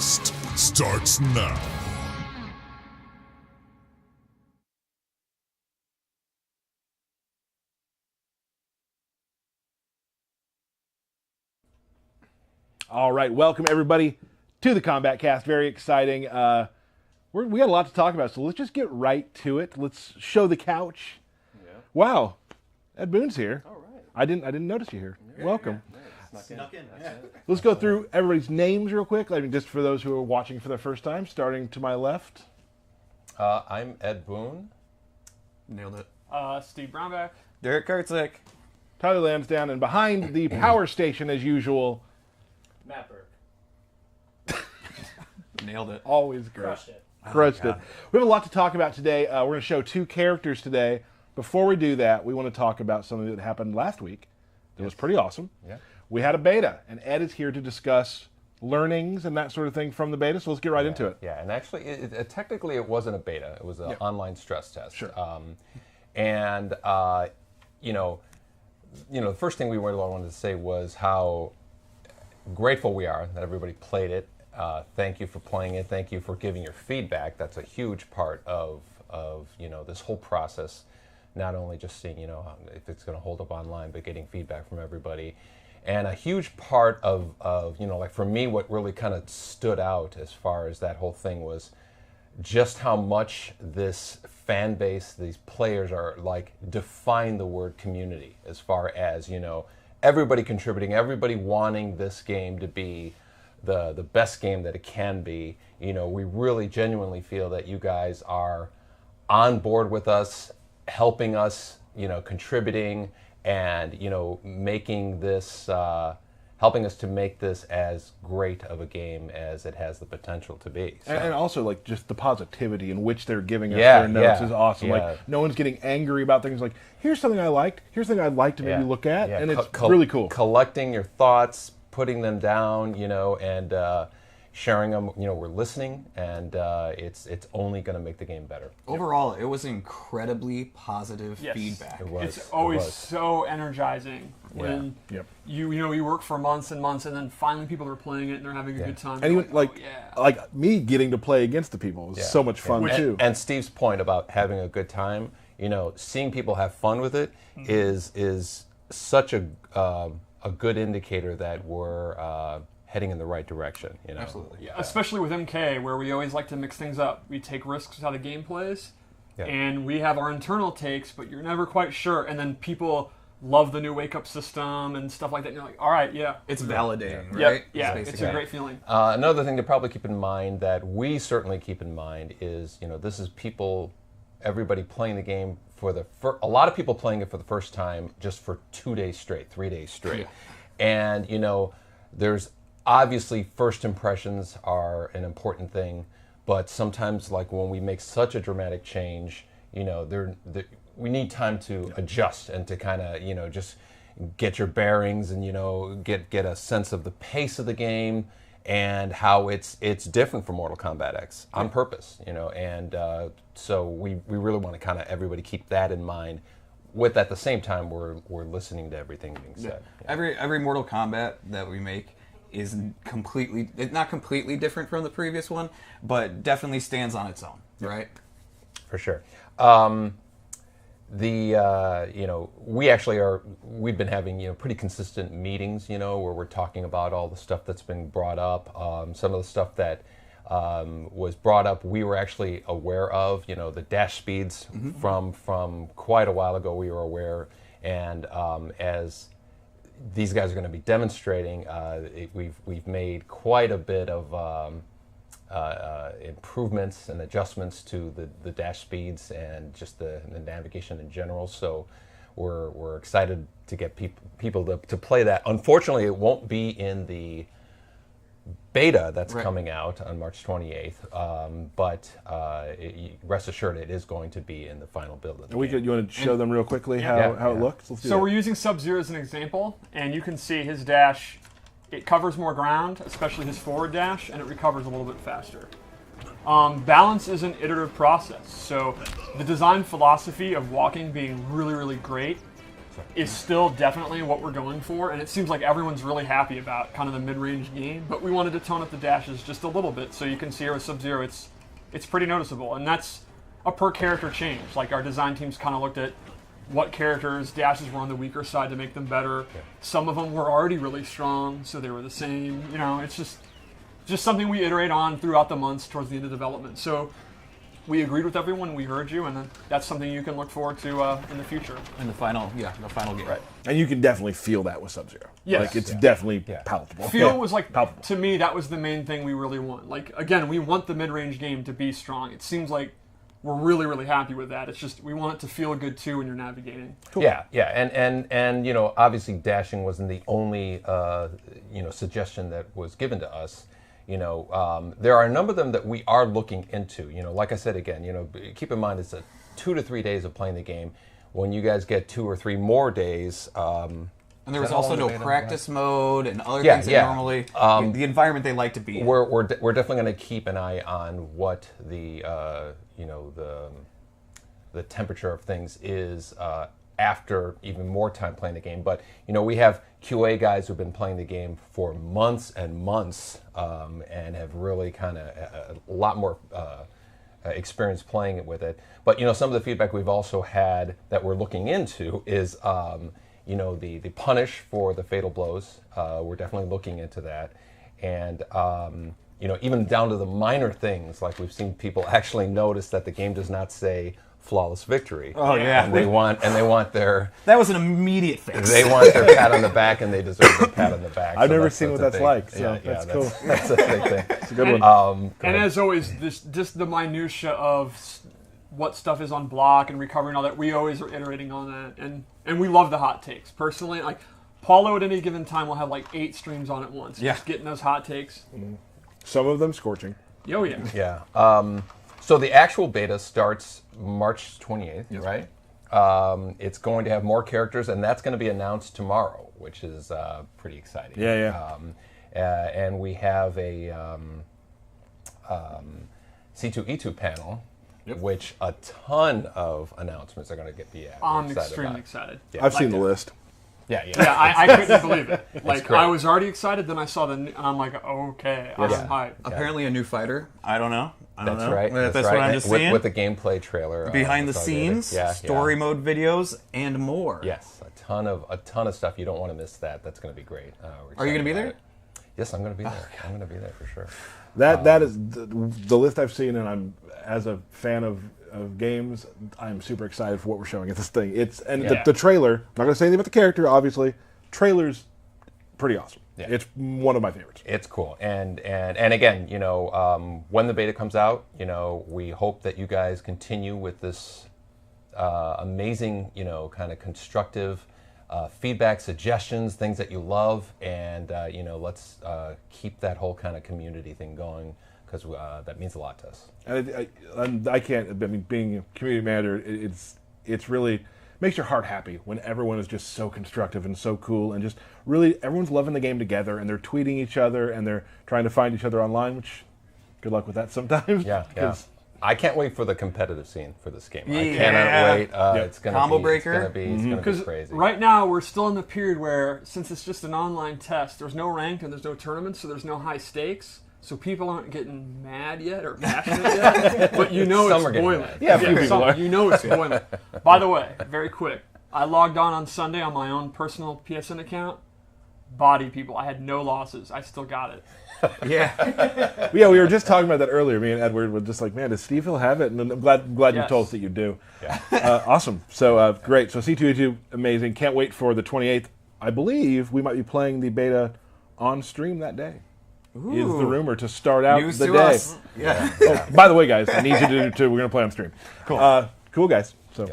Kast starts now. All right, welcome everybody to the Kombat Kast. Very exciting. We got a lot to talk about, so let's just get right to it. Let's show the couch. Yeah. Wow, Ed Boone's here. All right. I didn't notice you here. Yeah, welcome. Yeah. Snuck in. Yeah. Let's go through everybody's names real quick. I mean, just for those who are watching for the first time, starting to my left. I'm Ed Boone. Nailed it. Steve Brownback. Derek Kartzik. Tyler Lansdowne, and behind the power station, as usual, Matt Burke. Nailed it. always great. Crushed it. Crushed it. We have a lot to talk about today. We're going to show two characters today. Before we do that, we want to talk about something that happened last week that was pretty awesome. Yeah. We had a beta, and Ed is here to discuss learnings and that sort of thing from the beta, so let's get right into it. Yeah, and actually, technically it wasn't a beta. It was an online stress test. Sure. The first thing we wanted to say was how grateful we are that everybody played it. Thank you for playing it. Thank you for giving your feedback. That's a huge part of this whole process. Not only just seeing if it's going to hold up online, but getting feedback from everybody. And a huge part of like for me, what really kind of stood out as far as that whole thing was just how much this fan base, these players are like define the word community as far as, everybody contributing, everybody wanting this game to be the best game that it can be. We really genuinely feel that you guys are on board with us, helping us, contributing and, making this, helping us to make this as great of a game as it has the potential to be. So. And also, like, just the positivity in which they're giving us their notes is awesome. Yeah. Like, no one's getting angry about things. Like, here's something I liked. Here's something I'd like to maybe look at. And it's really cool. Collecting your thoughts, putting them down, and sharing them. We're listening, and it's only going to make the game better. Overall, it was incredibly positive feedback. It was. It's always so energizing when you work for months and months, and then finally people are playing it and they're having a good time. And even, like me getting to play against the people was so much fun too. And Steve's point about having a good time, seeing people have fun with it is such a good indicator that we're heading in the right direction. Absolutely. Yeah, especially with MK, where we always like to mix things up. We take risks with how the game plays, and we have our internal takes, but you're never quite sure. And then people love the new wake-up system and stuff like that. And you're like, all right, It's validating, right? Yeah, it's a great feeling. Another thing to probably keep in mind that we certainly keep in mind is, this is everybody playing the game a lot of people playing it for the first time just for 2 days straight, 3 days straight. And, there's obviously first impressions are an important thing, but sometimes like when we make such a dramatic change, we need time to adjust and to kind of, just get your bearings and, get a sense of the pace of the game and how it's different from Mortal Kombat X on purpose, and so we really want to kind of everybody keep that in mind. With at the same time, we're listening to everything being said. Every Mortal Kombat that we make is not completely different from the previous one, but definitely stands on its own, right? For sure. We've been having, pretty consistent meetings, where we're talking about all the stuff that's been brought up. Some of the stuff that was brought up, we were actually aware of, the dash speeds from quite a while ago, we were aware. And as these guys are going to be demonstrating, we've made quite a bit of improvements and adjustments to the dash speeds and just the navigation in general. So we're excited to get people to play that. Unfortunately, it won't be in the beta that's coming out on March 28th, but rest assured it is going to be in the final build of the game. You want to show them real quickly how it looks? Let's do So that. we're using Sub-Zero as an example, and you can see his dash, it covers more ground, especially his forward dash, and it recovers a little bit faster. Balance is an iterative process, so the design philosophy of walking being really, really great is still definitely what we're going for, and it seems like everyone's really happy about kind of the mid-range game, but we wanted to tone up the dashes just a little bit, so you can see here with Sub-Zero, it's pretty noticeable, and that's a per-character change. Like, our design teams kind of looked at what characters' dashes were on the weaker side to make them better. Yeah. Some of them were already really strong, so they were the same. You know, it's just something we iterate on throughout the months towards the end of development. So we agreed with everyone, we heard you, and then that's something you can look forward to in the future. In the final game. Right. And you can definitely feel that with Sub-Zero. Yes. Like, it's definitely palatable. Feel was like, palpable. To me, that was the main thing we really want. Like, again, we want the mid-range game to be strong. It seems like we're really, really happy with that. It's just, we want it to feel good, too, when you're navigating. Cool. Yeah, and you know, obviously dashing wasn't the only, suggestion that was given to us. You know, there are a number of them that we are looking into. You know, like I said again, you know, keep in mind it's 2 to 3 days of playing the game. When you guys get 2 or 3 more days, and there was also no practice mode and other things that normally the environment they like to be in. We're definitely going to keep an eye on what the the temperature of things is after even more time playing the game. But you know, we have QA guys who've been playing the game for months and months and have really kind of a lot more experience playing it with it. But you know, some of the feedback we've also had that we're looking into is you know, the punish for the fatal blows. We're definitely looking into that. And you know, even down to the minor things, like we've seen people actually notice that the game does not say flawless victory. Oh yeah, and they want their. That was an immediate fix. They want their pat on the back, and they deserve their pat on the back. I've never seen what that's like. So that's cool. That's a big thing. It's a good one. And as always, just the minutia of what stuff is on block and recovery and all that, we always are iterating on that, and we love the hot takes. Personally, like Paulo at any given time will have like 8 streams on at once. Yeah, just getting those hot takes. Mm-hmm. Some of them scorching. Oh yeah. Yeah. So the actual beta starts March 28th, right? It's going to have more characters, and that's going to be announced tomorrow, which is pretty exciting. Yeah. And we have a C2E2 panel, which a ton of announcements are going to be at. I'm extremely excited. Yeah. I've seen the list. Yeah. I couldn't believe it. Like, I was already excited, then I saw and I'm like, okay, I'm hyped. Apparently a new fighter. I don't know. That's right. That's what I'm just saying. With the gameplay trailer, behind the scenes, story mode videos, and more. Yes, a ton of stuff. You don't want to miss that. That's going to be great. Are you going to be there? Yes, I'm going to be there. I'm going to be there for sure. That is the list I've seen, and I'm, as a fan of games, I'm super excited for what we're showing at this thing. The trailer, I'm not going to say anything about the character, obviously. Trailer's pretty awesome. Yeah. It's one of my favorites. It's cool. And again, you know, when the beta comes out, you know, we hope that you guys continue with this amazing, you know, kind of constructive feedback, suggestions, things that you love, and you know, let's keep that whole kind of community thing going, because that means a lot to us. And I can't. I mean, being a community manager, it's really makes your heart happy when everyone is just so constructive and so cool, and just really everyone's loving the game together, and they're tweeting each other, and they're trying to find each other online. Which, good luck with that sometimes. Yeah. I can't wait for the competitive scene for this game. I cannot wait. It's going to be It's going to be crazy. Right now, we're still in the period where, since it's just an online test, there's no ranked and there's no tournaments, so there's no high stakes. So people aren't getting mad yet or passionate yet, but you know it's boiling. You know it's boiling. By the way, very quick, I logged on Sunday on my own personal PSN account. Body people, I had no losses. I still got it. Yeah, we were just talking about that earlier. Me and Edward were just like, man, does Steve Hill have it? And I'm glad you told us that you do. Yeah. Awesome. So great. So C2E2, amazing. Can't wait for the 28th. I believe we might be playing the beta on stream that day. Ooh. Is the rumor to start out News the to day. Us. Yeah. Oh, by the way, guys, I need you to do too. We're going to play on stream. Cool. Cool, guys. So, is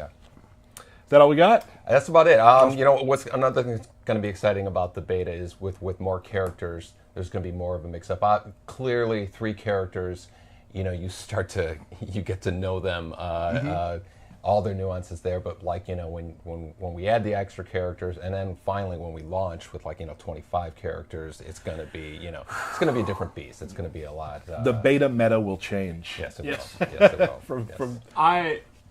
that all we got? That's about it. You know, what's another thing that's going to be exciting about the beta is with more characters, there's going to be more of a mix-up. Clearly, 3 characters, you know, you get to know them, all their nuances there. But like, you know, when we add the extra characters, and then finally when we launch with, like, you know, 25 characters, it's going to be, you know, it's going to be a different beast. It's going to be a lot. The beta meta will change. Yes, it will. Yes, it will.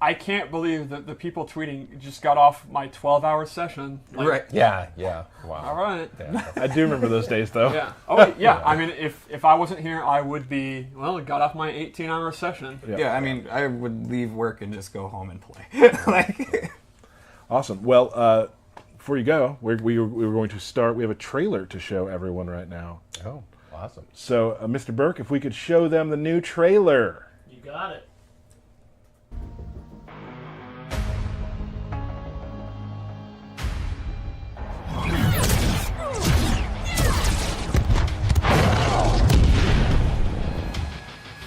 I can't believe that the people tweeting just got off my 12-hour session. Like, Right. Yeah. Wow. All right. Yeah. I do remember those days, though. Yeah. Oh, yeah. I mean, if I wasn't here, I would be, got off my 18-hour session. Yeah, I mean, I would leave work and just go home and play. Like, Awesome. Well, before you go, we were going to start. We have a trailer to show everyone right now. Oh, awesome. So, Mr. Burke, if we could show them the new trailer. You got it.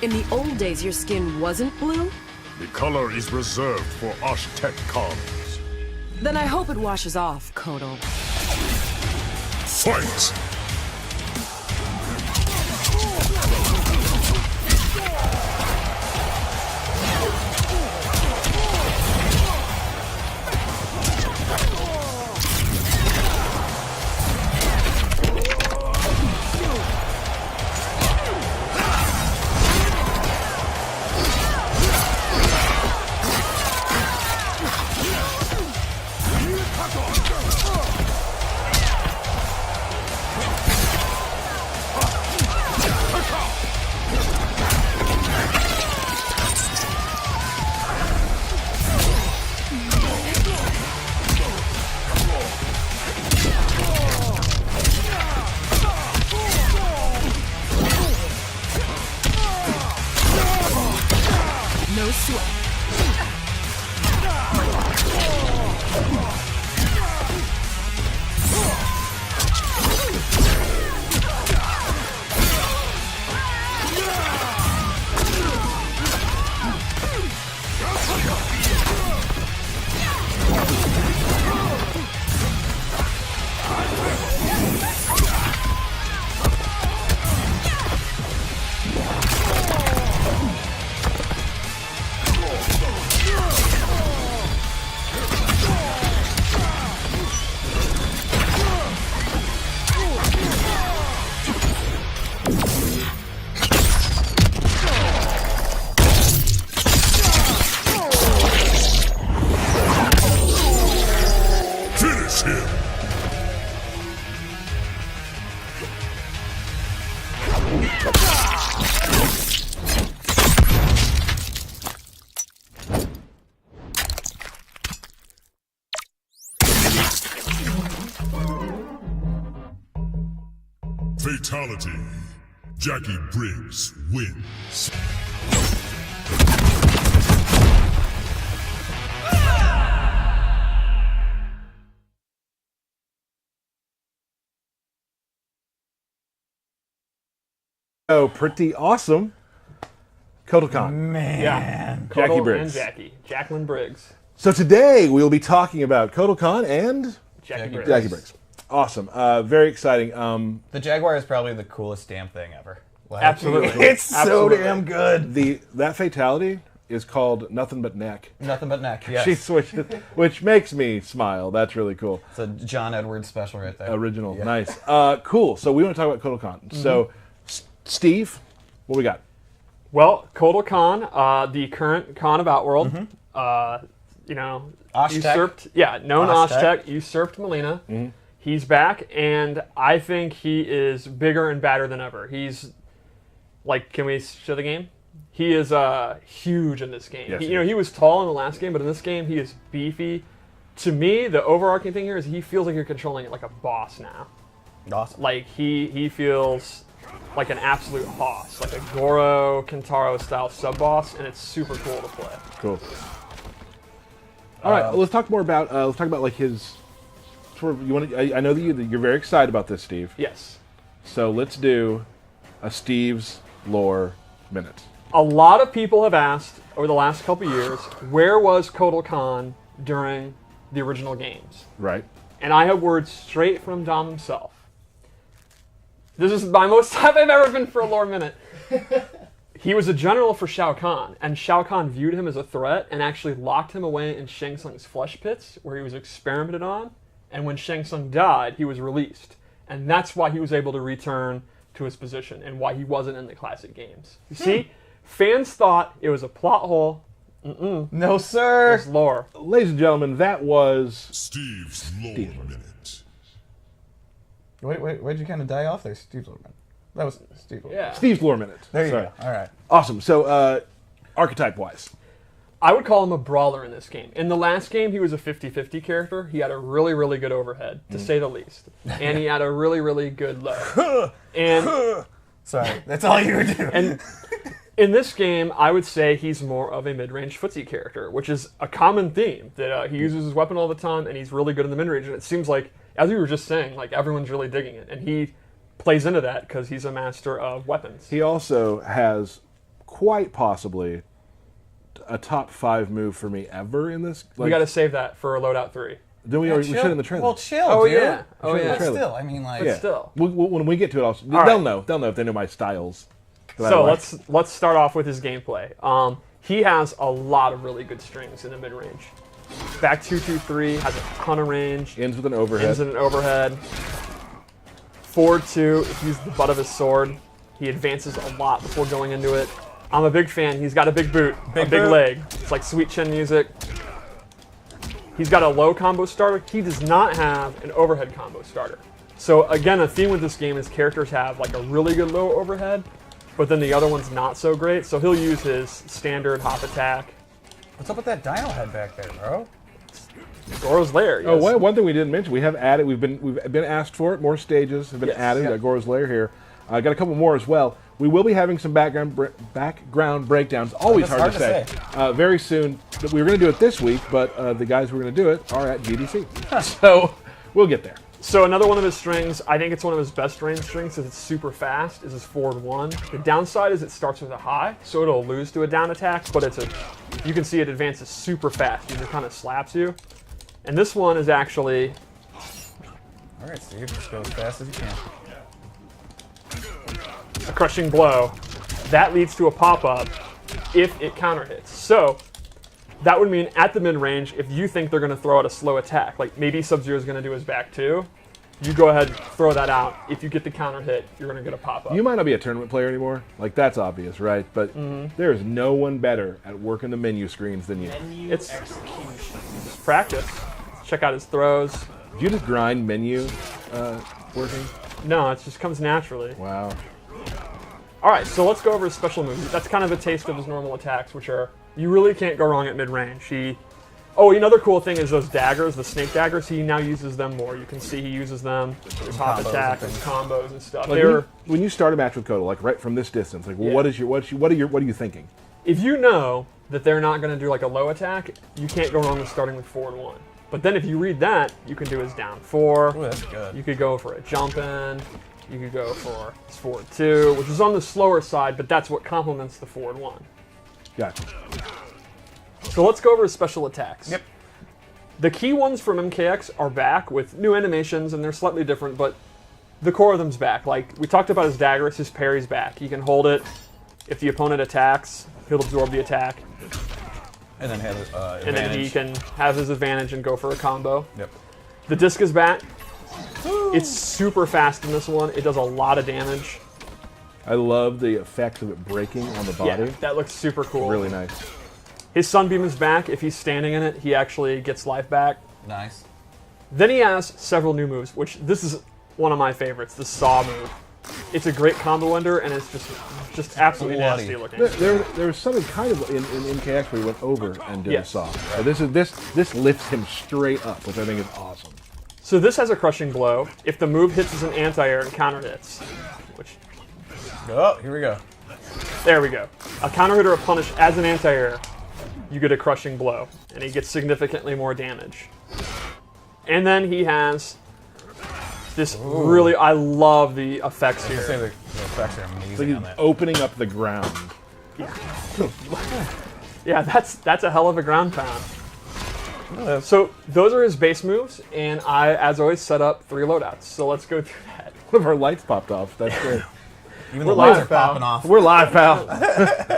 In the old days, your skin wasn't blue? The color is reserved for Aztec Khans. Then I hope it washes off, Kotal. Fight! No sweat. Finish him! Fatality. Jacqui Briggs wins. Oh, pretty awesome. Kotal Kahn. Yeah. Jacqui Kotal Briggs. and Jacqueline Briggs. So today we'll be talking about Kotal Kahn and Jacqui Briggs. Jacqui Briggs. Awesome. Very exciting. the Jaguar is probably the coolest damn thing ever. Like, Absolutely. It's so Absolutely. damn good. That fatality is called Nothing But Neck. Nothing but neck. Yes. She switches, which makes me smile. That's really cool. It's a John Edwards special right there. Original. Yeah. Nice. Cool. So we want to talk about Kotal Kahn. So, Steve, what we got? Well, Kotal Kahn, the current Khan of Outworld, Aztec. usurped, known Aztec. Aztec, usurped Melina. He's back, and I think he is bigger and badder than ever. He's, can we show the game? He is huge in this game. Yes, he, he is. he was tall in the last game, but in this game, he is beefy. To me, the overarching thing here is he feels like you're controlling it like a boss now. Awesome. Like, he feels like an absolute boss, like a Goro, Kentaro style sub-boss, and it's super cool to play. Cool. All right, let's talk more about like his sort of. You want to? I know that you're very excited about this, Steve. Yes. So let's do a Steve's lore minute. A lot of people have asked over the last couple years, where was Kotal Kahn during the original games? Right. And I have words straight from Dom himself. This is my most hype I've ever been for a lore minute. He was a general for Shao Kahn, and Shao Kahn viewed him as a threat and actually locked him away in Shang Tsung's flesh pits, where he was experimented on, and when Shang Tsung died, he was released. And that's why he was able to return to his position, and why he wasn't in the classic games. You see, fans thought it was a plot hole, No, sir. There's lore. Ladies and gentlemen, that was Steve's Lore Minute. Wait, why'd you kind of die off there, Steve's Lore Minute? That was Steve. Yeah. Steve's Lore Minute. There you Sorry. go. All right. Awesome. So, archetype-wise. I would call him a brawler in this game. In the last game, he was a 50-50 character. He had a really, really good overhead, to say the least. And he had a really, really good low. And Sorry, that's all you were doing. And in this game, I would say he's more of a mid-range footsie character, which is a common theme, that he uses his weapon all the time, and he's really good in the mid-range. And it seems like, as we were just saying, like everyone's really digging it. And he plays into that because he's a master of weapons. He also has quite possibly a top 5 move for me ever in this. We got to save that for Loadout 3. Then we already showed it in the trailer. Well, chill, Oh, dude. yeah. Oh, Showed it in the yeah. But trailer. still, I mean, like... Yeah. Still. When we get to it, they'll right. know. They'll know if they know my styles. that I So like. let's start off with his gameplay. He has a lot of really good strings in the mid-range. Back 2-2-3 has a ton of range. Ends with an overhead. Ends in an overhead. Forward 2, if he's the butt of his sword, he advances a lot before going into it. I'm a big fan. He's got a big boot, a big boot. leg. It's like sweet chin music. He's got a low combo starter. He does not have an overhead combo starter. So again, a theme with this game is characters have like a really good low overhead, but then the other one's not so great. So he'll use his standard hop attack. What's up with that dino head back there, bro? Goro's Lair. Oh, yes. one thing we didn't mention, we have added. We've been asked for it. More stages have been Yes. added. Yeah. Goro's Lair here. Got a couple more as well. We will be having some background breakdowns. Always That's hard to say. Very soon. We were going to do it this week, but the guys who are going to do it are at GDC. So we'll get there. So another one of his strings, I think it's one of his best range strings because it's super fast, is his forward 1. The downside is it starts with a high, so it'll lose to a down attack, but you can see it advances super fast. It just kind of slaps you. And this one is actually... All right, Steve, just go as fast as you can. a crushing blow. That leads to a pop-up if it counter hits. So that would mean at the mid-range, if you think they're going to throw out a slow attack, like maybe Sub-Zero is going to do his back 2, you go ahead and throw that out. If you get the counter hit, you're going to get a pop-up. You might not be a tournament player anymore. Like, that's obvious, right? But there is no one better at working the menu screens than you. It's practice. Check out his throws. Do you just grind menu working? No, it just comes naturally. Wow. All right, so let's go over his special moves. That's kind of a taste of his normal attacks, which are, you really can't go wrong at mid-range. Oh, another cool thing is those daggers, the snake daggers, he now uses them more. You can see he uses them, his hop combos attack, and his combos and stuff. Like when you start a match with Kotal, like right from this distance, like Yeah. what are you thinking? If you know that they're not going to do like a low attack, you can't go wrong with starting with forward 1. But then if you read that, you can do his down 4. Ooh, that's good. You could go for a jump in. You could go for his forward 2, which is on the slower side, but that's what complements the forward 1. Gotcha. So let's go over his special attacks. Yep. The key ones from MKX are back with new animations, and they're slightly different, but the core of them's back. Like, we talked about his daggers, his parry's back. He can hold it. If the opponent attacks, he'll absorb the attack. And then have advantage. And then he can have his advantage and go for a combo. Yep. The disc is back. It's super fast in this one. It does a lot of damage. I love the effects of it breaking on the body. Yeah, that looks super cool. Really nice. His Sunbeam is back. If he's standing in it, he actually gets life back. Nice. Then he has several new moves, which this is one of my favorites, the Saw move. It's a great combo ender, and it's just absolutely Bloody. nasty looking. There was something kind of in MKX where he went over and did Yes. a saw. This lifts him straight up, which I think is awesome. So this has a crushing blow. If the move hits as an anti-air and counter hits, which, Oh, here we go. there we go. A counter hit or a punish as an anti-air, you get a crushing blow, and he gets significantly more damage. And then he has this really, I love the effects I say here. the effects are amazing It's like on he's that. opening up the ground. Yeah, that's a hell of a ground pound. So those are his base moves, and I, as always, set up 3 loadouts. So let's go through that. One of our lights popped off. That's great. Even the lights are live, pal. popping off. We're live, pal.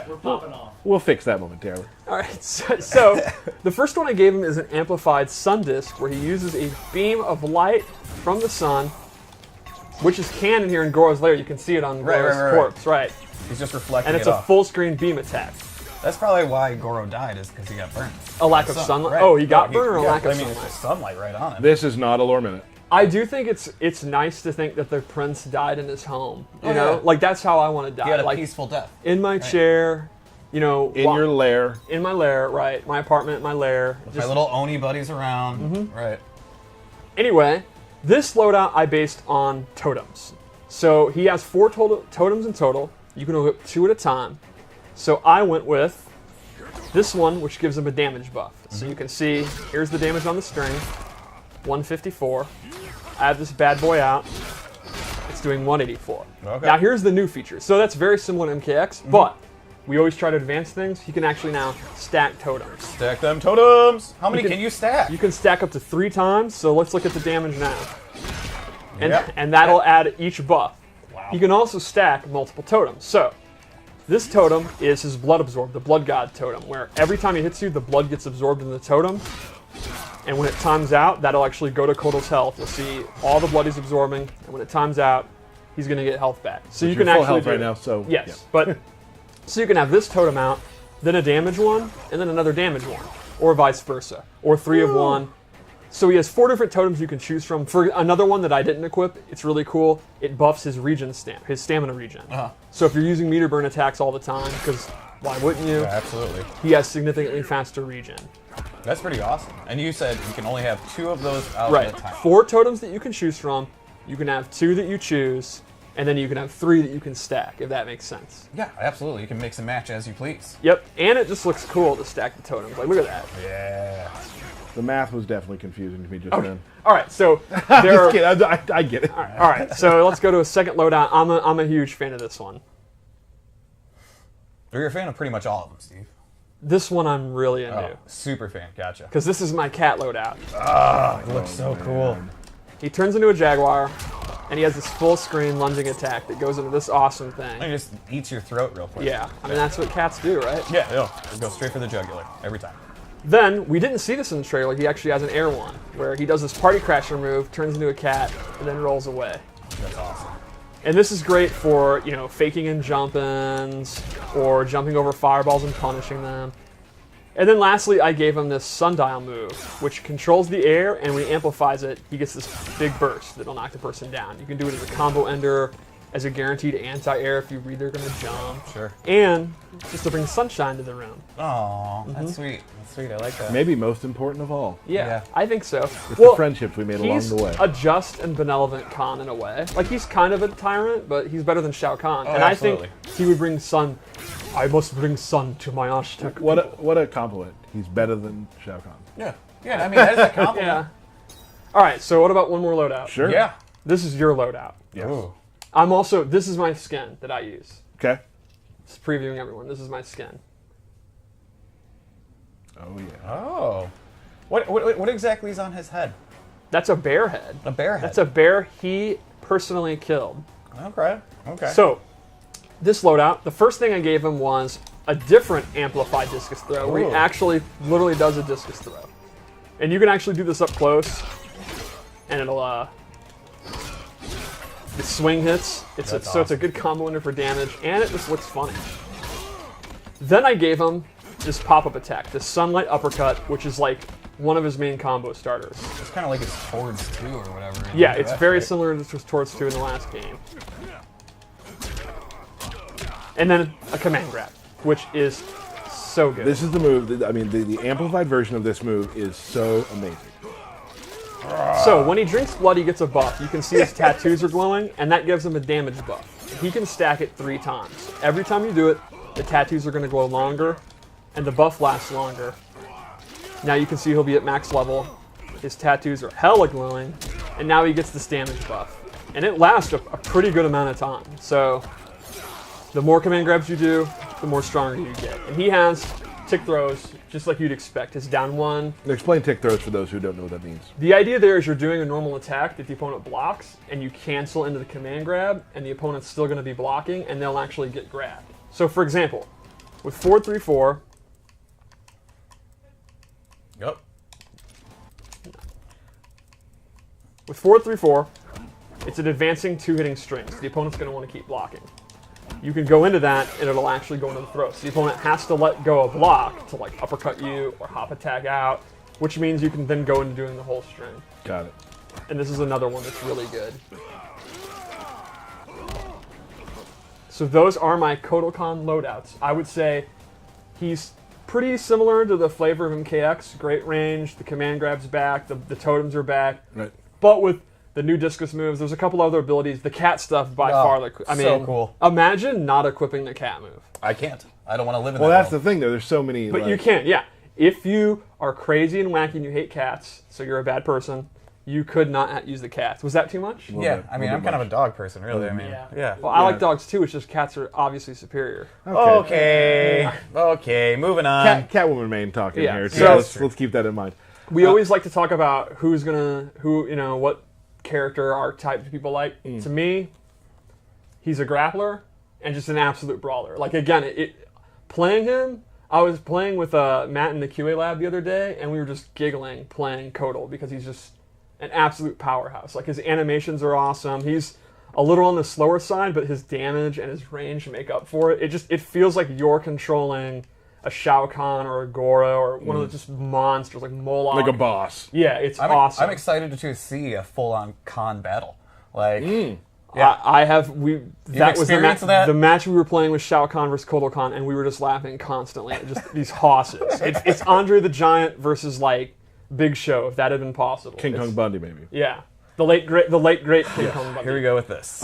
We're popping off. We'll fix that momentarily. All right, so the first one I gave him is an amplified sun disk, where he uses a beam of light from the sun, which is canon here in Goro's Lair. You can see it on Right, Goro's right, right, corpse, right? He's just reflecting And it's it a off. full screen beam attack. That's probably why Goro died, is because he got burned. A lack of sunlight. Right. Oh, he got No, burned or a yeah, lack of I mean, sunlight? it's sunlight right on him. This is not a lore minute. I do think it's nice to think that the prince died in his home. You know, yeah. like that's how I want to die. He had a like peaceful death. in my chair, you know, In your lair. in my lair, right? My apartment, my lair. My little Oni buddies around. Right. Anyway, this loadout I based on totems. So he has 4 totems in total. You can equip 2 at a time. So I went with this one, which gives him a damage buff. So you can see, here's the damage on the string, 154. I have this bad boy out. It's doing 184. Okay. Now here's the new feature. So that's very similar to MKX, but we always try to advance things. You can actually now stack totems. Stack them totems. How many can you stack? You can stack up to 3 times, so let's look at the damage now. And, Yep. and that'll add each buff. Wow. You can also stack multiple totems. So, this totem is his Blood Absorb, the Blood God totem, where every time he hits you, the blood gets absorbed in the totem. And when it times out, that'll actually go to Kotal's health. You'll see all the blood he's absorbing, and when it times out, he's going to get health back. So you You're can full actually health do right it. now, so Yes, yeah. but so you can have this totem out, then a damage one, and then another damage one, or vice versa, or 3 of one. So he has 4 different totems you can choose from. For another one that I didn't equip, it's really cool. It buffs his his stamina regen. So if you're using meter burn attacks all the time, because why wouldn't you? Yeah, absolutely. He has significantly faster regen. That's pretty awesome. And you said you can only have 2 of those out Right, at a time. 4 totems that you can choose from. You can have 2 that you choose, and then you can have 3 that you can stack, if that makes sense. Yeah, absolutely. You can mix and match as you please. Yep, and it just looks cool to stack the totems. Like, look at that. Yeah. The math was definitely confusing to me just then. All right, so there are, Just kidding. I get it. all right, so let's go to a second loadout. I'm a huge fan of this one. You're a fan of pretty much all of them, Steve. This one I'm really into, Oh, super fan. Gotcha. because this is my cat loadout. It looks so cool. He turns into a jaguar, and he has this full screen lunging attack that goes into this awesome It thing. just eats your throat real quick. Yeah, I mean, that's what cats do, right? Yeah, it'll go straight for the jugular every time. Then, we didn't see this in the trailer, he actually has an air one, where he does this party crasher move, turns into a cat, and then rolls away. That's awesome. And this is great for, you know, faking in jump-ins, or jumping over fireballs and punishing them. And then lastly, I gave him this sundial move, which controls the air, and when he amplifies it, he gets this big burst that'll knock the person down. You can do it as a combo ender, as a guaranteed anti-air if you read they're going to jump. Sure. And just to bring sunshine to the room. Oh, that's sweet. That's sweet. I like that. Maybe most important of all. Yeah, I think so. It's the friendships we made along He's the way. a just and benevolent Khan in a way. Like, he's kind of a tyrant, but he's better than Shao Kahn. Oh, and absolutely. I think he would bring sun. I must bring sun to my Aztec What people. a compliment. He's better than Shao Kahn. Yeah. Yeah, I mean, that is a compliment. Yeah. All right, so what about one more loadout? Sure. Yeah. This is your loadout. Yes. Ooh. This is my skin that I use. Okay. Just previewing everyone. This is my skin. Oh yeah. Oh. What exactly is on his head? That's a bear head. A bear head. That's a bear he personally killed. Okay. Okay. So, this loadout, the first thing I gave him was a different amplified discus throw, where he Ooh. actually literally does a discus throw. And you can actually do this up close, and it'll, the swing hits. So it's a good combo ender for damage, and it just looks funny. Then I gave him this pop-up attack, this sunlight uppercut, which is like one of his main combo starters. it's kind of like his Towards 2 or whatever. Yeah, it's very right? similar to Towards 2 in the last game. And then a command grab, which is so good. This is the move. The amplified version of this move is so amazing. So when he drinks blood, he gets a buff. You can see his tattoos are glowing, and that gives him a damage buff. He can stack it 3 times. Every time you do it, the tattoos are going to glow longer, and the buff lasts longer. Now you can see he'll be at max level. His tattoos are hella glowing, and now he gets this damage buff. And it lasts a pretty good amount of time. So the more command grabs you do, the more stronger you get. And he has tick throws, just like you'd expect. His down one. Explain tick throws for those who don't know what that means. The idea there is you're doing a normal attack that the opponent blocks, and you cancel into the command grab, and the opponent's still going to be blocking, and they'll actually get grabbed. So, for example, with 4-3-4, Yep. with 4-3-4, it's an advancing 2-hitting string, so the opponent's going to want to keep blocking. you can go into that and it'll actually go into the throat. So the opponent has to let go of block to like uppercut you or hop attack out, which means you can then go into doing the whole string. Got it. And this is another one that's really good. So those are my Kotal Kahn loadouts. I would say he's pretty similar to the flavor of MKX. Great range, the command grab's back, the totems are back. Right. But with the new discus moves, there's a couple other abilities. The cat stuff by far. I mean, so cool. Imagine not equipping the cat move. I can't. I don't want to live in Well, that that's the world. thing, though. There's so many. But you can, yeah. If you are crazy and wacky and you hate cats, so you're a bad person, you could not use the cats. Was that too much? Yeah, bit- I mean, little I'm bit kind of much. a dog person, really. I mean, yeah. Well, I like dogs too. It's just cats are obviously superior. Okay. Okay, moving on. Catwoman main talking Yeah, here. so- So let's keep that in mind. We always like to talk about what character archetype do people like. To me, he's a grappler and just an absolute brawler. Like again, playing him, I was playing with Matt in the QA lab the other day, and we were just giggling playing Kotal because he's just an absolute powerhouse. Like his animations are awesome. He's a little on the slower side, but his damage and his range make up for it. It feels like you're controlling a Shao Kahn or a Goro or one of the just monsters like Moloch. Like a boss. Yeah, it's I'm awesome. I'm excited to see a full-on Khan battle. Like, I have that was experienced that? the match we were playing with Shao Kahn versus Kotal Kahn, and we were just laughing constantly at just these hosses. It's Andre the Giant versus like Big Show, if that had been possible. King Kong Bundy, maybe. Yeah, the late great King Kong Bundy. here we go with this.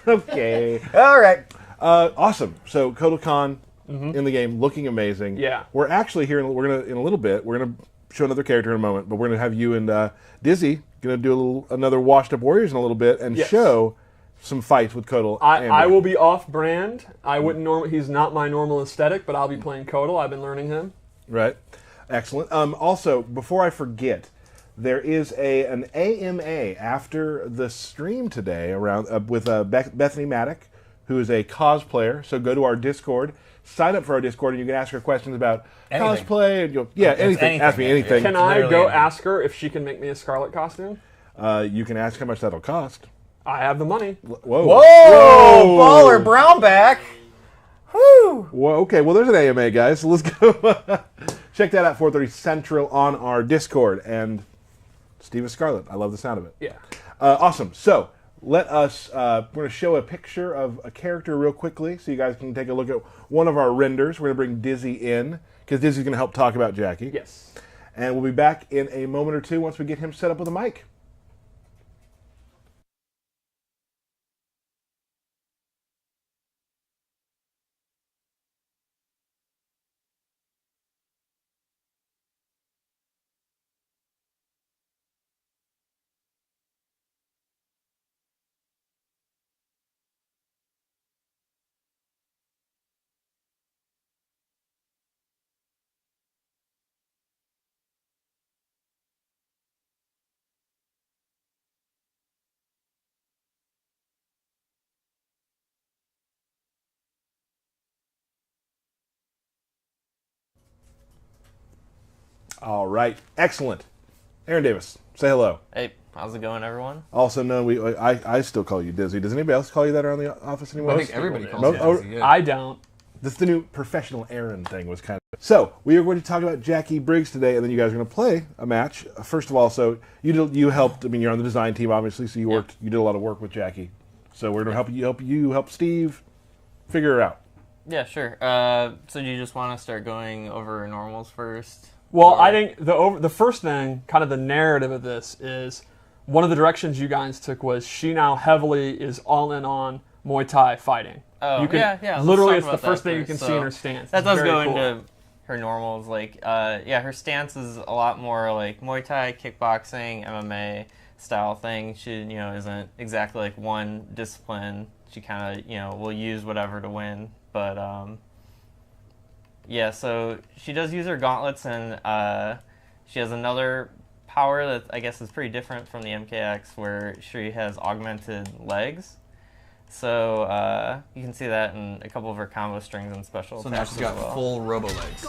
Okay. All right. Awesome. So Kotal Kahn in the game, looking amazing. Yeah. We're actually here. We're gonna in a little bit. We're gonna show another character in a moment, but we're gonna have you and Dizzy gonna do another washed up warriors in a little bit and Yes. show some fights with Kotal. I will be off brand. I wouldn't he's not my normal aesthetic, but I'll be playing Kotal. I've been learning him. Right. Excellent. Also, before I forget, there is an AMA after the stream today around with Bethany Maddock, who is a cosplayer. So go to our Discord, sign up for our Discord, and you can ask her questions about Anything. cosplay. And anything. Ask me anything. Can I literally go anything. ask her if she can make me a Scarlet costume? You can ask how much that'll cost. I have the money. Whoa. Whoa! Baller Brownback. Woo! Well, okay, well, there's an AMA, guys. So let's go. Check that out, 4:30 Central on our Discord. And Steve is Scarlet. I love the sound of it. Yeah. Awesome. So let us, we're going to show a picture of a character real quickly so you guys can take a look at one of our renders. We're going to bring Dizzy in because Dizzy's going to help talk about Jacqui. Yes. And we'll be back in a moment or two once we get him set up with a mic. All right. Excellent. Aaron Davis, say hello. Hey, how's it going, everyone? Also known, I still call you Dizzy. Does anybody else call you that around the office anymore? I think everybody calls Most- it oh, Dizzy, yeah. I don't. That's the new professional Aaron thing was kind of. So we are going to talk about Jacqui Briggs today, and then you guys are going to play a match. First of all, so you helped. I mean, you're on the design team, obviously, so you did a lot of work with Jacqui. So we're going to help Steve figure her out. Yeah, sure. So do you just want to start going over normals first? Well, I think the first thing, kind of the narrative of this, is one of the directions you guys took was she now heavily is all in on Muay Thai fighting. Oh, You can, yeah. let's Literally, talk it's the about that first thing you can first. see in So her stance. That It's does very go cool. into her normals. Like, her stance is a lot more like Muay Thai, kickboxing, MMA style thing. She, isn't exactly like one discipline. She kind of, will use whatever to win. But, yeah, so she does use her gauntlets, and she has another power that I guess is pretty different from the MKX, where she has augmented legs. So you can see that in a couple of her combo strings and special So now attacks she's got as well. full robo legs.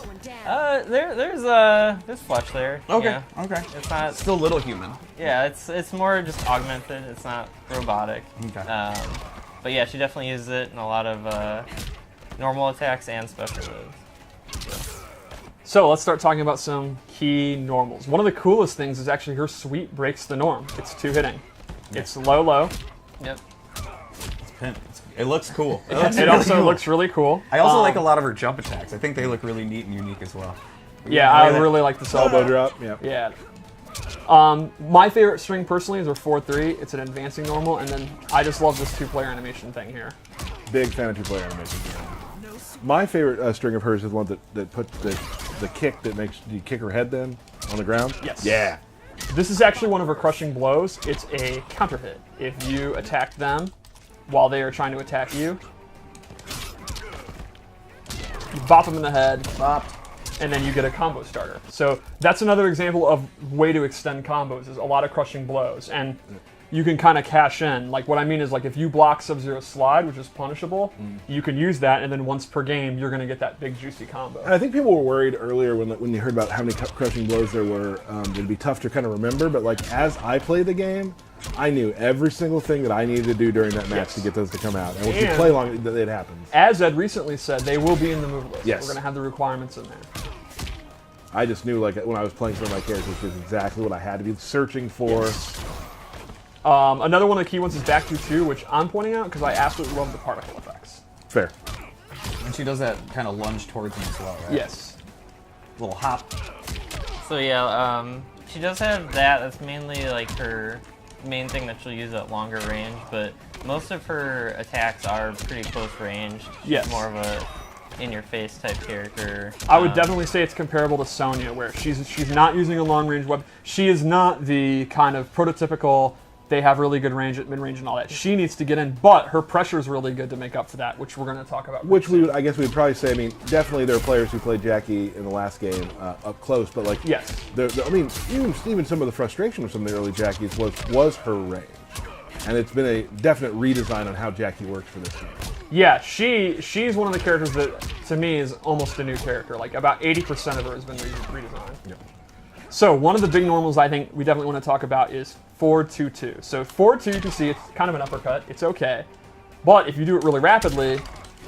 There's flesh there. Okay, Yeah. okay. It's not. Still little human. Yeah, it's more just augmented. It's not robotic. Okay. But yeah, she definitely uses it in a lot of normal attacks and special moves. So let's start talking about some key normals. One of the coolest things is actually her sweep breaks the norm. It's 2 hitting. It's low. Yep. It's pimp. It looks cool. It also looks really cool. I also like a lot of her jump attacks. I think they look really neat and unique as well. Yeah, I really like the Elbow drop. Yeah. Yeah. My favorite string personally is her 4-3. It's an advancing normal, and then I just love this 2-player animation thing here. Big fan of 2-player animation. My favorite string of hers is the one that puts the kick that makes you kick her head then on the ground. Yes. Yeah. This is actually one of her crushing blows. It's a counter hit. If you attack them while they are trying to attack you, you bop them in the head, and then you get a combo starter. So that's another example of way to extend combos, is a lot of crushing blows. And you can kind of cash in. Like, what I mean is, like, if you block Sub-Zero slide, which is punishable, you can use that, and then once per game, you're going to get that big, juicy combo. And I think people were worried earlier when you heard about how many crushing blows there were. It'd be tough to kind of remember, but like as I played the game, I knew every single thing that I needed to do during that match to get those to come out. And once you play long, it happens. As Ed recently said, they will be in the move list. Yes. We're going to have the requirements in there. I just knew, like, when I was playing some of my characters, this is exactly what I had to be searching for. Yes. Another one of the key ones is back to 2, which I'm pointing out because I absolutely love the particle effects. Fair. And she does that kind of lunge towards him as well, right? Yes. Little hop. So yeah, she does have that. That's mainly like her main thing that she'll use at longer range, but most of her attacks are pretty close range. She's Yes. more of a in-your-face type character. I would definitely say it's comparable to Sonya, where she's not using a long-range weapon. She is not the kind of prototypical, they have really good range at mid-range and all that. She needs to get in, but her pressure is really good to make up for that, which we're going to talk about. Which I guess we would probably say, I mean, definitely there are players who played Jacqui in the last game up close, but like, yes. I mean, even some of the frustration of some of the early Jacquies was her range. And it's been a definite redesign on how Jacqui works for this game. Yeah, she's one of the characters that, to me, is almost a new character. Like, about 80% of her has been redesigned. Yep. So, one of the big normals I think we definitely want to talk about is 4-2-2. So, 4-2, you can see it's kind of an uppercut. It's okay. But if you do it really rapidly,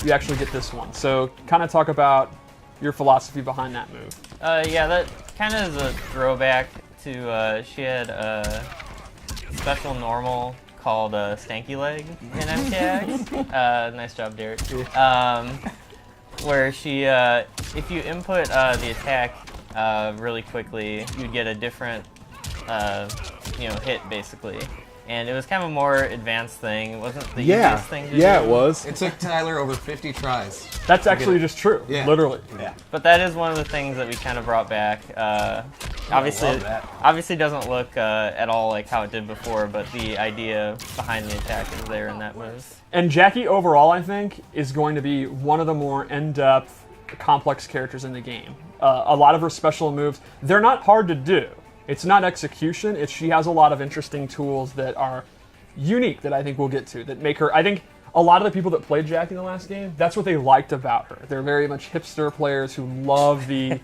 you actually get this one. So, kind of talk about your philosophy behind that move. Yeah, that kind of is a throwback to, she had a special normal called Stanky Leg in MKX. Nice job, Derek. Where she, if you input the attack really quickly, you'd get a different, hit basically. And it was kind of a more advanced thing. It wasn't the easiest thing to do. Yeah, it was. It took Tyler over 50 tries. That's actually just true. Yeah. Literally. Yeah. But that is one of the things that we kind of brought back. Obviously doesn't look at all like how it did before, but the idea behind the attack is there in that move. And Jacqui, overall, I think, is going to be one of the more in-depth, complex characters in the game. A lot of her special moves, they're not hard to do. It's not execution. She has a lot of interesting tools that are unique that I think we'll get to, that make her, I think a lot of the people that played Jacqui in the last game, that's what they liked about her. They're very much hipster players who love the,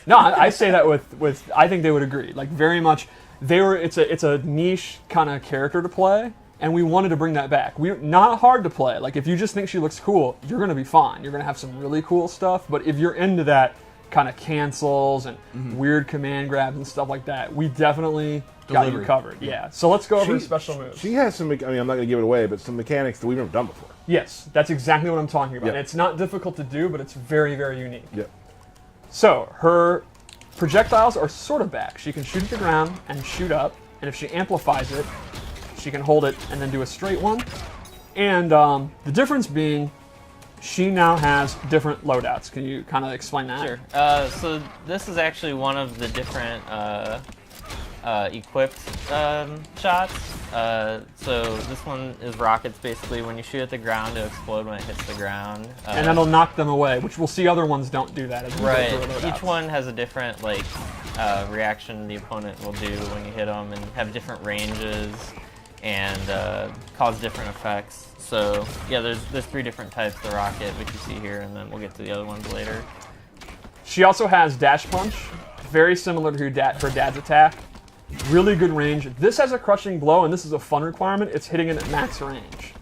no, I say that with, I think they would agree, like very much, it's a niche kind of character to play, and we wanted to bring that back. Not hard to play. Like, if you just think she looks cool, you're going to be fine. You're going to have some really cool stuff, but if you're into that kind of cancels and weird command grabs and stuff like that, we definitely got you covered. Yeah. So let's go over the special moves. She has some, I mean, I'm not going to give it away, but some mechanics that we've never done before. Yes, that's exactly what I'm talking about. Yep. And it's not difficult to do, but it's very, very unique. Yep. So her projectiles are sort of back. She can shoot at the ground and shoot up, and if she amplifies it, she can hold it and then do a straight one. And the difference being, she now has different loadouts. Can you kind of explain that? Sure. So this is actually one of the different equipped shots. So this one is rockets, basically. When you shoot at the ground, it'll explode when it hits the ground. And that'll knock them away, which we'll see other ones don't do that. As we go Right. through our loadouts. Each one has a different reaction the opponent will do when you hit them, and have different ranges and cause different effects. So yeah, there's 3 different types of rocket, which you see here, and then we'll get to the other ones later. She also has Dash Punch, very similar to her dad's attack. Really good range. This has a crushing blow, and this is a fun requirement. It's hitting it at max range.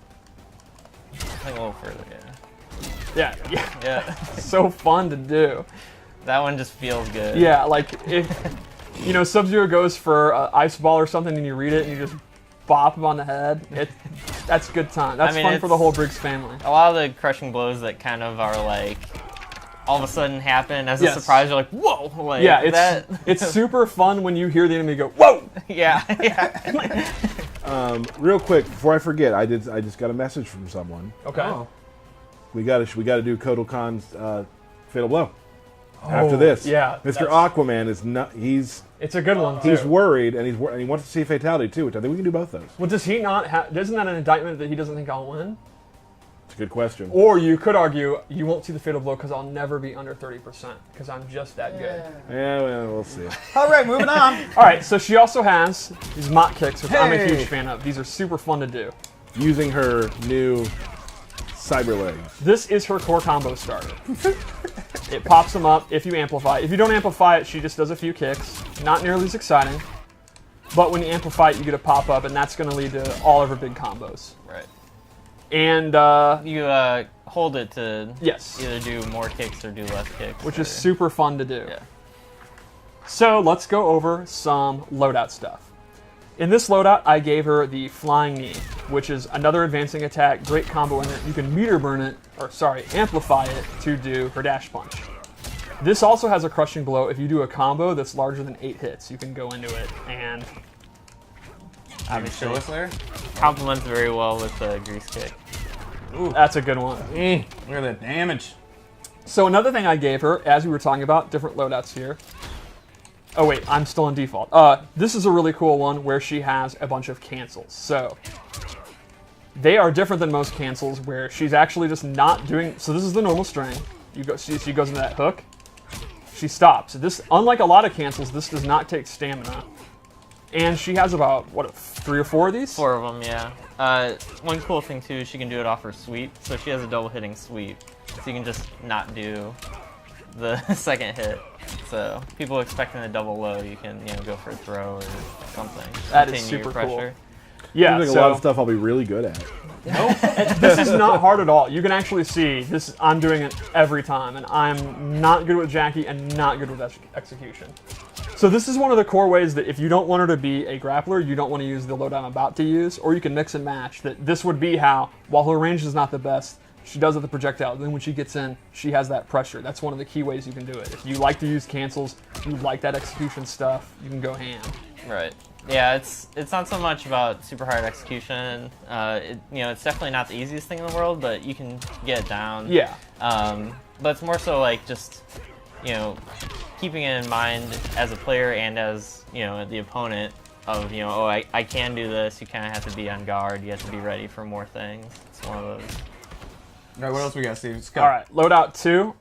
Like a little further, yeah. Yeah. So fun to do. That one just feels good. Yeah, like if Sub-Zero goes for ice ball or something, and you read it and you just bop him on the head. That's good time. That's fun for the whole Briggs family. A lot of the crushing blows that kind of are like all of a sudden happen as a surprise. You're like, whoa! Like, yeah, it's super fun when you hear the enemy go, whoa! Yeah. Real quick before I forget, I just got a message from someone. Okay. Oh. We got to do Kotal Kahn's Fatal Blow. After this, yeah, Mr. Aquaman is not. It's a good one too. He's worried, and he wants to see Fatality too, which I think we can do both those. Well, does he not have? Isn't that an indictment that he doesn't think I'll win? It's a good question. Or you could argue you won't see the Fatal Blow because I'll never be under 30% because I'm just that good. Yeah, well, we'll see. All right, moving on. All right, so she also has these mott kicks, which I'm a huge fan of. These are super fun to do. Using her new cyber legs. This is her core combo starter. It pops them up if you amplify. If you don't amplify it, she just does a few kicks. Not nearly as exciting. But when you amplify it, you get a pop-up, and that's going to lead to all of her big combos. Right. And you hold it to yes, either do more kicks or do less kicks. Which is super fun to do. Yeah. So let's go over some loadout stuff. In this loadout, I gave her the Flying Knee, which is another advancing attack, great combo in it. You can meter burn it, amplify it to do her dash punch. This also has a crushing blow. If you do a combo that's larger than 8 hits, you can go into it and obviously Show us there. complements very well with the grease kick. Ooh, that's a good one. Look at that damage. So another thing I gave her, as we were talking about, different loadouts here. Oh wait, I'm still in default. This is a really cool one where she has a bunch of cancels. So they are different than most cancels where she's actually just not doing, so this is the normal string. She goes into that hook. She stops. This, unlike a lot of cancels, this does not take stamina. And she has about, 3 or 4 of these? 4 of them, yeah. One cool thing too, she can do it off her sweep. So she has a double hitting sweep. So you can just not do the second hit. So people expecting a double low, you can go for a throw or something. That is Continue your super cool. pressure. Yeah, Seems like a lot of stuff I'll be really good at. This is not hard at all. You can actually see this. I'm doing it every time, and I'm not good with Jacqui and not good with execution. So this is one of the core ways that if you don't want her to be a grappler, you don't want to use the loadout I'm about to use, or you can mix and match. That this would be how, while her range is not the best, she does with the projectile. Then when she gets in, she has that pressure. That's one of the key ways you can do it. If you like to use cancels, you like that execution stuff, you can go ham. Right. Yeah, it's not so much about super hard execution. It's definitely not the easiest thing in the world, but you can get it down. Yeah. But it's more so like just, keeping it in mind as a player and as, the opponent of, I can do this. You kind of have to be on guard. You have to be ready for more things. It's one of those. All right, what else we got, Steve? Let's go. All right, loadout 2.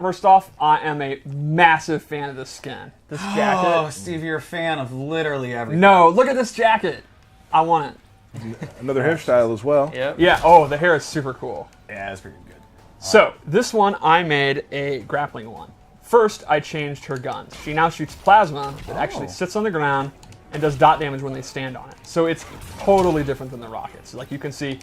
First off, I am a massive fan of this skin. This jacket. Oh, Steve, you're a fan of literally everything. No, look at this jacket. I want it. Another hairstyle as well. Yep. Yeah, oh, the hair is super cool. Yeah, that's pretty good. So, this one, I made a grappling one. First, I changed her guns. She now shoots plasma that actually sits on the ground and does dot damage when they stand on it. So it's totally different than the rockets. Like you can see,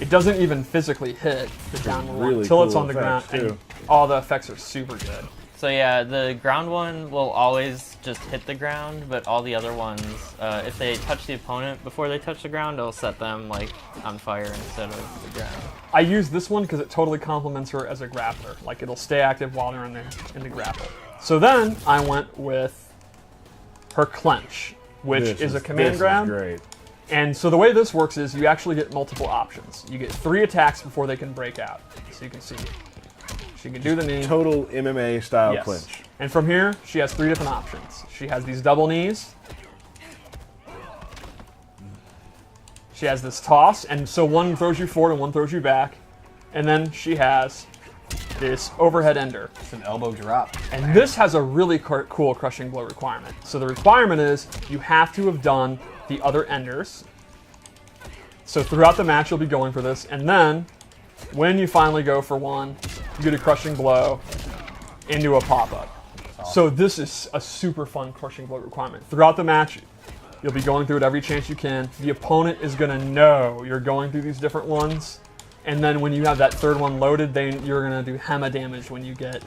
it doesn't even physically hit the downward one until it's on the ground. And all the effects are super good. So yeah, the ground one will always just hit the ground, but all the other ones, if they touch the opponent before they touch the ground, it'll set them like on fire instead of the ground. I use this one because it totally complements her as a grappler. Like it'll stay active while they're in the grapple. So then I went with her clench, which is a command grab. Great. And so the way this works is you actually get multiple options. You get 3 attacks before they can break out. So you can see she can do the knee. Total MMA style Yes. clinch. And from here, she has 3 different options. She has these double knees. She has this toss, and so one throws you forward and one throws you back. And then she has this overhead ender. It's an elbow drop. And this has a really cool crushing blow requirement. So the requirement is you have to have done the other enders. So throughout the match, you'll be going for this. And then when you finally go for one, you get a crushing blow into a pop-up. So this is a super fun crushing blow requirement. Throughout the match, you'll be going through it every chance you can. The opponent is going to know you're going through these different ones. And then when you have that third one loaded, then you're going to do Hema damage when you get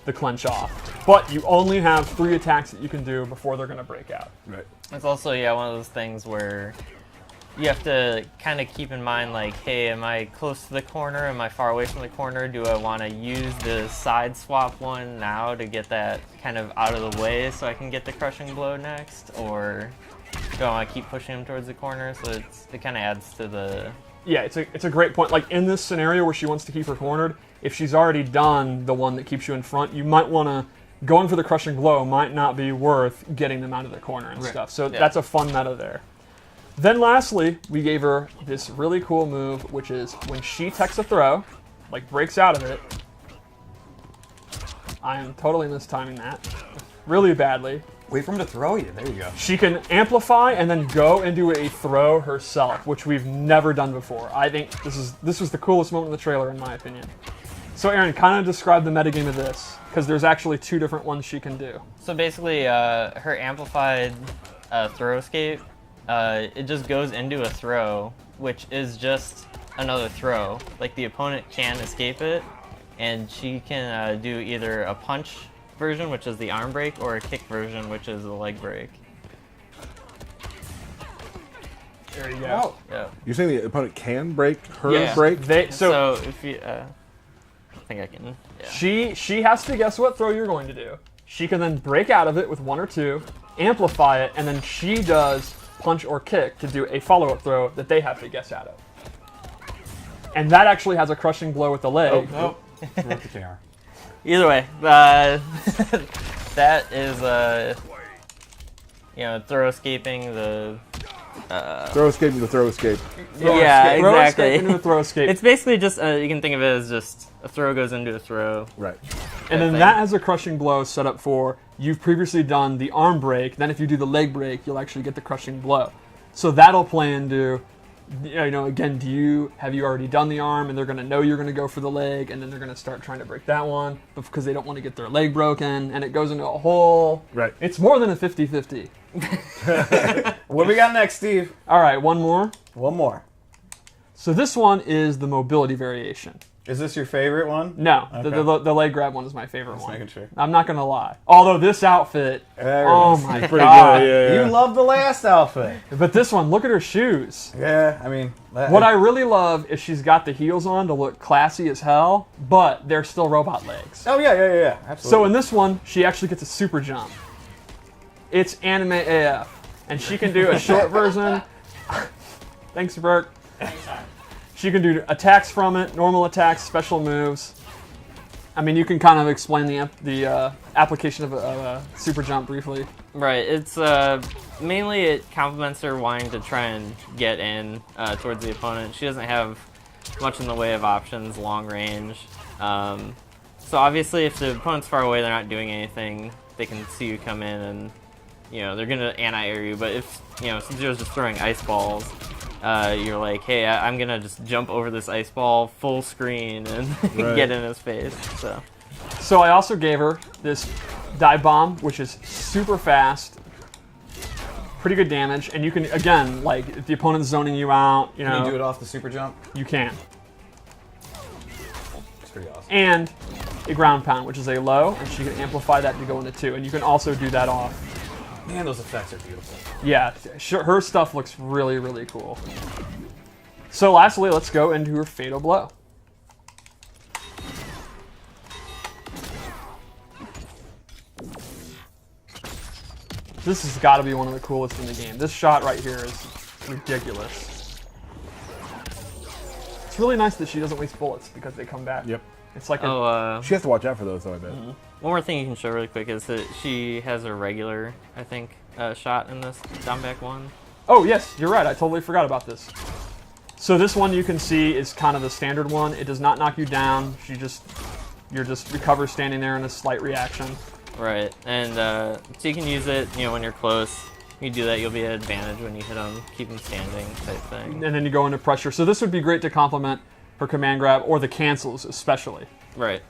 the clench off. But you only have 3 attacks that you can do before they're going to break out. Right. It's also, one of those things where you have to kind of keep in mind, like, hey, am I close to the corner? Am I far away from the corner? Do I want to use the side swap one now to get that kind of out of the way so I can get the crushing blow next? Or do I want to keep pushing him towards the corner? So it kind of adds to the... Yeah, it's a great point. Like, in this scenario where she wants to keep her cornered, if she's already done the one that keeps you in front, you might want to... Going for the crushing blow might not be worth getting them out of the corner and stuff. So that's a fun meta there. Then lastly, we gave her this really cool move, which is when she techs a throw, like breaks out of it. I am totally mistiming that really badly. Wait for him to throw you. There you go. She can amplify and then go and do a throw herself, which we've never done before. I think this was the coolest moment in the trailer, in my opinion. So Aaron, kind of describe the metagame of this, because there's actually 2 different ones she can do. So basically, her amplified throw escape, it just goes into a throw, which is just another throw. Like, the opponent can escape it, and she can do either a punch version, which is the arm break, or a kick version, which is the leg break. There you go. Yeah. You're saying the opponent can break her break? So if you, I think I can. Yeah. She has to guess what throw you're going to do. She can then break out of it with 1 or 2, amplify it, and then she does punch or kick to do a follow-up throw that they have to guess out of. And that actually has a crushing blow with the leg. Oh, broke the camera. Either way, that is throw escaping the. Throw escape into throw escape. Yeah, Throw exactly. escape into a throw escape. It's basically just you can think of it as just a throw goes into a throw. Right. And then thing. that has a crushing blow set up for you've previously done the arm break. Then if you do the leg break, you'll actually get the crushing blow. So that'll play into, again, have you already done the arm and they're going to know you're going to go for the leg, and then they're going to start trying to break that one because they don't want to get their leg broken, and it goes into a whole... Right. It's more than a 50-50. What do we got next, Steve? All right, one more. One more. So this one is the mobility variation. Is this your favorite one? No, Okay. the leg grab one is my favorite one. Making sure. I'm not going to lie. Although this outfit, There it oh is. my Pretty god. good, yeah. You love the last outfit. But this one, look at her shoes. Yeah, I mean... What I really love is she's got the heels on to look classy as hell, but they're still robot legs. Oh, yeah, absolutely. So in this one, she actually gets a super jump. It's anime AF. And she can do a short version. Thanks, Burke. She can do attacks from it, normal attacks, special moves. I mean, you can kind of explain the application of a super jump briefly. Right. It's mainly it complements her wanting to try and get in towards the opponent. She doesn't have much in the way of options, long range. So obviously, if the opponent's far away, they're not doing anything. They can see you come in, and they're gonna anti-air you. But if since you're just throwing ice balls, you're like, hey, I'm gonna just jump over this ice ball full screen and get in his face. So I also gave her this dive bomb, which is super fast, pretty good damage, and you can, again, like if the opponent's zoning you out, Can you do it off the super jump? you can. It's pretty awesome. And a ground pound, which is a low, and she can amplify that to go into 2, and you can also do that off. Man, those effects are beautiful. Yeah, her stuff looks really, really cool. So lastly, let's go into her fatal blow. This has got to be one of the coolest in the game. This shot right here is ridiculous. It's really nice that she doesn't waste bullets because they come back. Yep. It's like She has to watch out for those, though, I bet. One more thing you can show really quick is that she has a regular, I think, shot in this down back one. Oh, yes, you're right. I totally forgot about this. So this one you can see is kind of the standard one. It does not knock you down. You're just recover standing there in a slight reaction. Right, and so you can use it, when you're close. You do that, you'll be at advantage when you hit them, keep them standing type thing. And then you go into pressure. So this would be great to complement her command grab or the cancels especially. Right.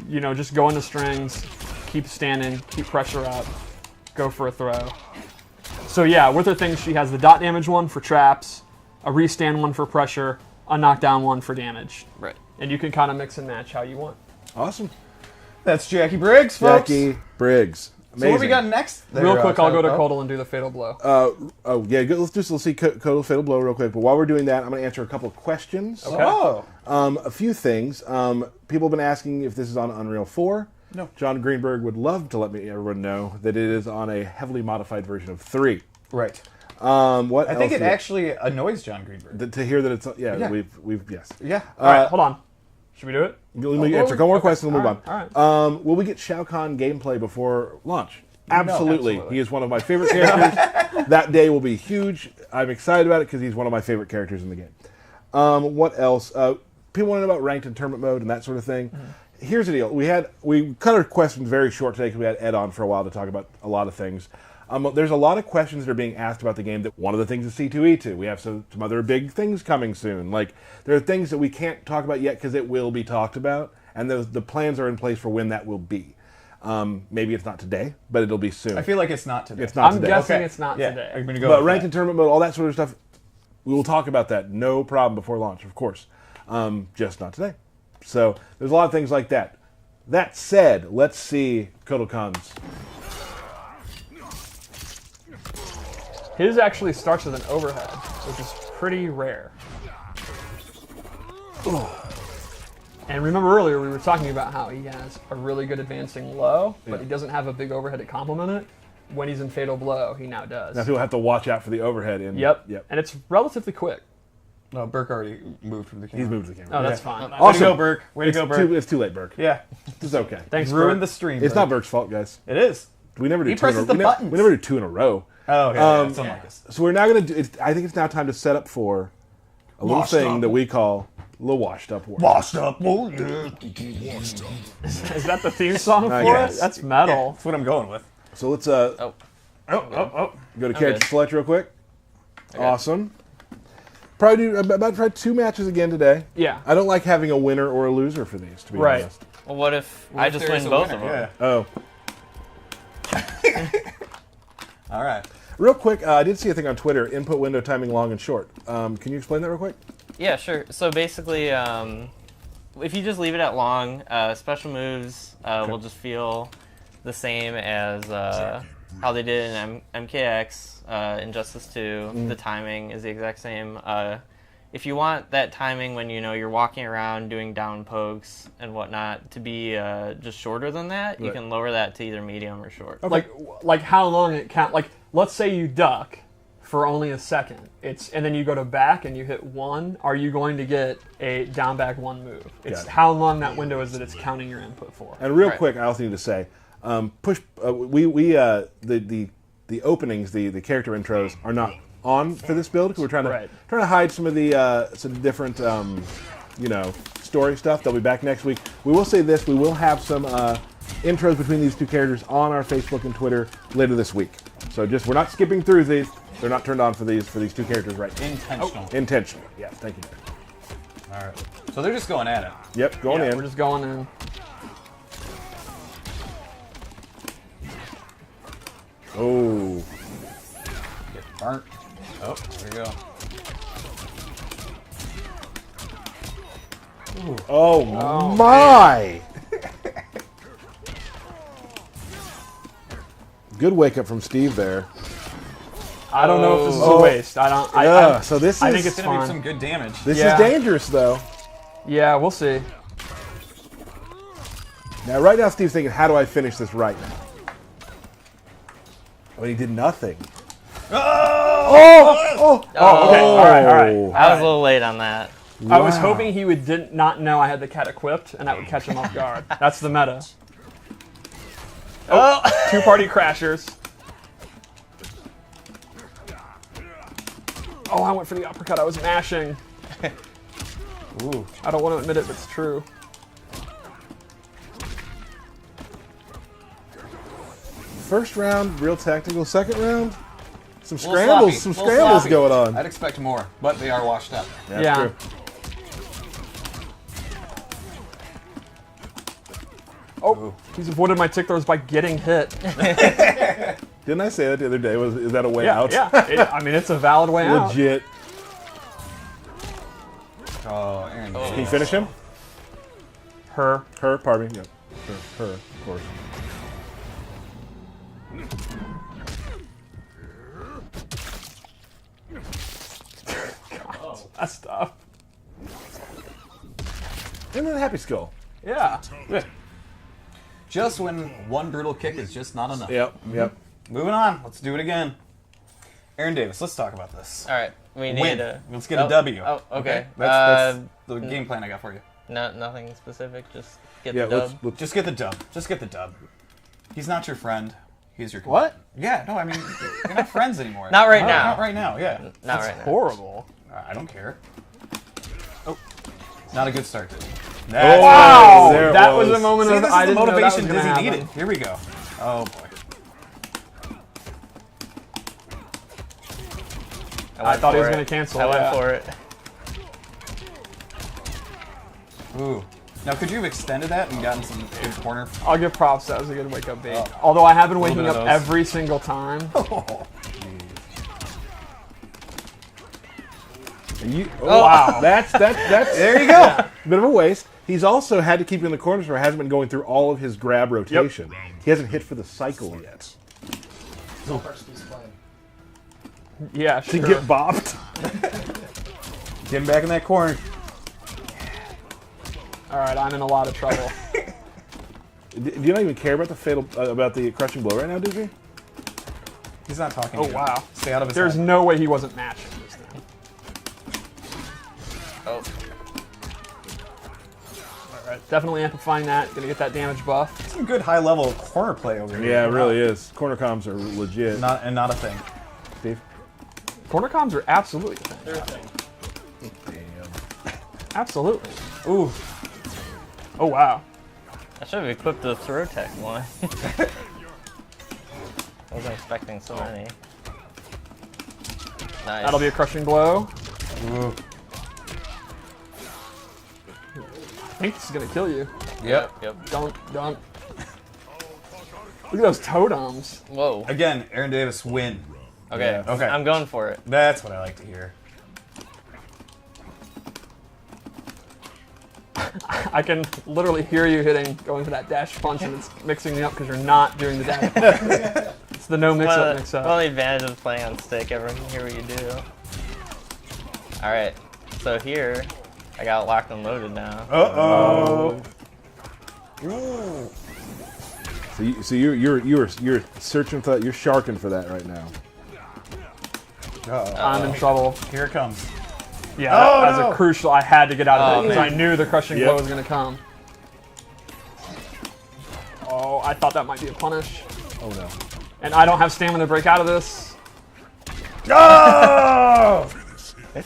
Just go into strings, keep standing, keep pressure up, go for a throw. So yeah, with her things, she has the dot damage one for traps, a restand one for pressure, a knockdown one for damage. Right. And you can kind of mix and match how you want. Awesome. That's Jacqui Briggs, folks. Jacqui Briggs. Amazing. So what we got next? Real quick, I'll go to Kotal and do the Fatal Blow. Let's see Kotal Fatal Blow real quick. But while we're doing that, I'm going to answer a couple of questions. Okay. Oh. A few things. People have been asking if this is on Unreal 4. No. John Greenberg would love to let everyone know that it is on a heavily modified version of 3. Right. What I think else it actually annoys John Greenberg. to hear that it's Yeah. we've yes. Yeah. All right, hold on. Should we do it? Let me answer a couple more questions and we'll move All on. right. Will we get Shao Kahn gameplay before launch? Absolutely. absolutely. He is one of my favorite characters. That day will be huge. I'm excited about it because he's one of my favorite characters in the game. What else? People want to know about ranked and tournament mode and that sort of thing. Mm-hmm. Here's the deal. We cut our questions very short today because we had Ed on for a while to talk about a lot of things. There's a lot of questions that are being asked about the game. That one of the things is C2E2. We have some other big things coming soon. Like there are things that we can't talk about yet because it will be talked about, and the plans are in place for when that will be. Maybe it's not today, but it'll be soon. I feel like it's not today. It's not I'm today. guessing Okay. it's not Yeah. today. I'm gonna go But with ranked that. and tournament mode, all that sort of stuff, we will talk about that. No problem before launch, of course. Just not today. So there's a lot of things like that. That said, let's see Kotal Kahn's. His actually starts with an overhead, which is pretty rare. And remember earlier we were talking about how he has a really good advancing low, but he doesn't have a big overhead to complement it. When he's in Fatal Blow, he now does. Now people have to watch out for the overhead. Yep. And it's relatively quick. No, Burke already moved from the camera. He's moved to the camera. Oh, that's fine. Way to go, Burke. Way to go, Burke. It's too late, Burke. Yeah. It's okay. Thanks, Ruined Bert. the stream. It's Burke. not Burke's fault, guys. It is. We never do He two in a presses the we buttons. never do 2 in a row. Oh, okay. It's unlike us. So we're now going to do. I think it's now time to set up for a little Washed thing up. that we call a little washed up word. Washed up. Oh, yeah. Is that the theme song for yes. it? That's metal. That's what I'm going with. So let's Oh. go to character good. select real quick. Awesome. Probably do about try 2 matches again today. Yeah. I don't like having a winner or a loser for these, to be Right. honest. Well, what if I just win both of them? Yeah. Oh, All right. real quick, I did see a thing on Twitter: input window timing long and short. Can you explain that real quick? Yeah, sure. So basically, if you just leave it at long, special moves will just feel the same as how they did in MKX, Injustice 2. The timing is the exact same. If you want that timing when you're walking around doing down pokes and whatnot to be just shorter than that, you Right. can lower that to either medium or short. Like how long it count? Like let's say you duck for only a second. And then you go to back and you hit 1. Are you going to get a down back 1 move? It's Got it. how long that window is that it's counting your input for. And real Right. quick, I also need to say, the openings, the character intros are not on for this build because we're trying to hide some of the different story stuff. They'll be back next week. We will say this: we will have some intros between these 2 characters on our Facebook and Twitter later this week. So we're not skipping through these. They're not turned on for these 2 characters right now. Intentional. Intentional. Yes, thank you. All right. So they're just going at it. Yep, going Yeah, in. we're just going in. Oh, Get burnt. Oh, there we go. oh my! Good wake up from Steve there. I don't know if this is a waste. I don't. Yeah, so this I is think it's It's going to be fine. some good damage. this Yeah. is dangerous though. Yeah, we'll see. Now, right now, Steve's thinking, how do I finish this right now? Well, he did nothing. Oh! Okay. All right. I was a little late on that. I was hoping he would not know I had the cat equipped, and that would catch him off guard. That's the meta. Oh, 2-party crashers. Oh, I went for the uppercut. I was mashing. Ooh. I don't want to admit it, but it's true. First round, real tactical. Second round, some A little sloppy, scrambles, some a little scrambles sloppy. going on. I'd expect more, but they are washed up. That's Yeah. true. Oh, he's avoided my tick throws by getting hit. Didn't I say that the other day? Is that a way Yeah, out? yeah. I mean, it's a valid way out. Legit. Oh, Aaron. Can you finish him? Her. Her, pardon me. Yep. Her, of course. That's tough. And then the happy skull. Yeah. Just when one brutal kick is just not enough. Yep, yep. Moving on. Let's do it again. Aaron Davis, let's talk about this. All right, we need Win. a. Let's get a W. Oh, okay. That's the game plan I got for you. Nothing specific. Just get Yeah, the dub. let's Just get the dub. Just get the dub. He's not your friend. He's your What? Yeah, no, I mean, you're not friends anymore. Not right now. Not right now, yeah. Not right now. Horrible. I don't care. Oh. Not a good start to it. Wow! There it That was was. a moment See, of this I is the didn't know that was motivation gonna Dizzy happen. needed. Here we go. Oh, boy. I thought he was for going it. to cancel. I went yeah. for it. Ooh. Now, could you have extended that and gotten some good corner? I'll give props. That was a good wake-up bait. Although I have been waking bit of up those. every single time. Wow. That's There you go. a bit of a waste. He's also had to keep you in the corners where he hasn't been going through all of his grab rotation. He hasn't hit for the cycle yet. Yeah, To sure. get bopped. Get him back in that corner. All right, I'm in a lot of trouble. Do you not even care about the fatal about the crushing blow right now, Dizzy? He's not talking Oh, to you. wow. Stay out of his There's head. no way he wasn't matching this thing. Oh, All right, definitely amplifying that. Going to get that damage buff. Some good high-level corner play over here. Yeah, it really is. Corner comms are legit. Not a thing. Steve? Corner comms are absolutely a thing. They're a thing. Absolutely. Ooh. Oh, wow. I should have equipped the throw tech one. I wasn't expecting so many. Nice. That'll be a crushing blow. Ooh. I think this is going to kill you. Yep. Yep. Don't. Look at those totems. Whoa. Again, Aaron Davis win. Okay. Yeah. Okay. I'm going for it. That's what I like to hear. I can literally hear you going for that dash punch, and it's mixing me up because you're not doing the dash punch. It's the no mix-up mix-up. One of the advantages of playing on stick, everyone can hear what you do. Alright, so here, I got it locked and loaded now. Uh-oh. So you're searching for that. You're sharking for that right now. I'm in trouble. Here it comes. Yeah, that was a crucial. I had to get out of it because I man. knew the crushing blow was going to come. Oh, I thought that might be a punish. Oh no. And I don't have stamina to break out of this. Oh!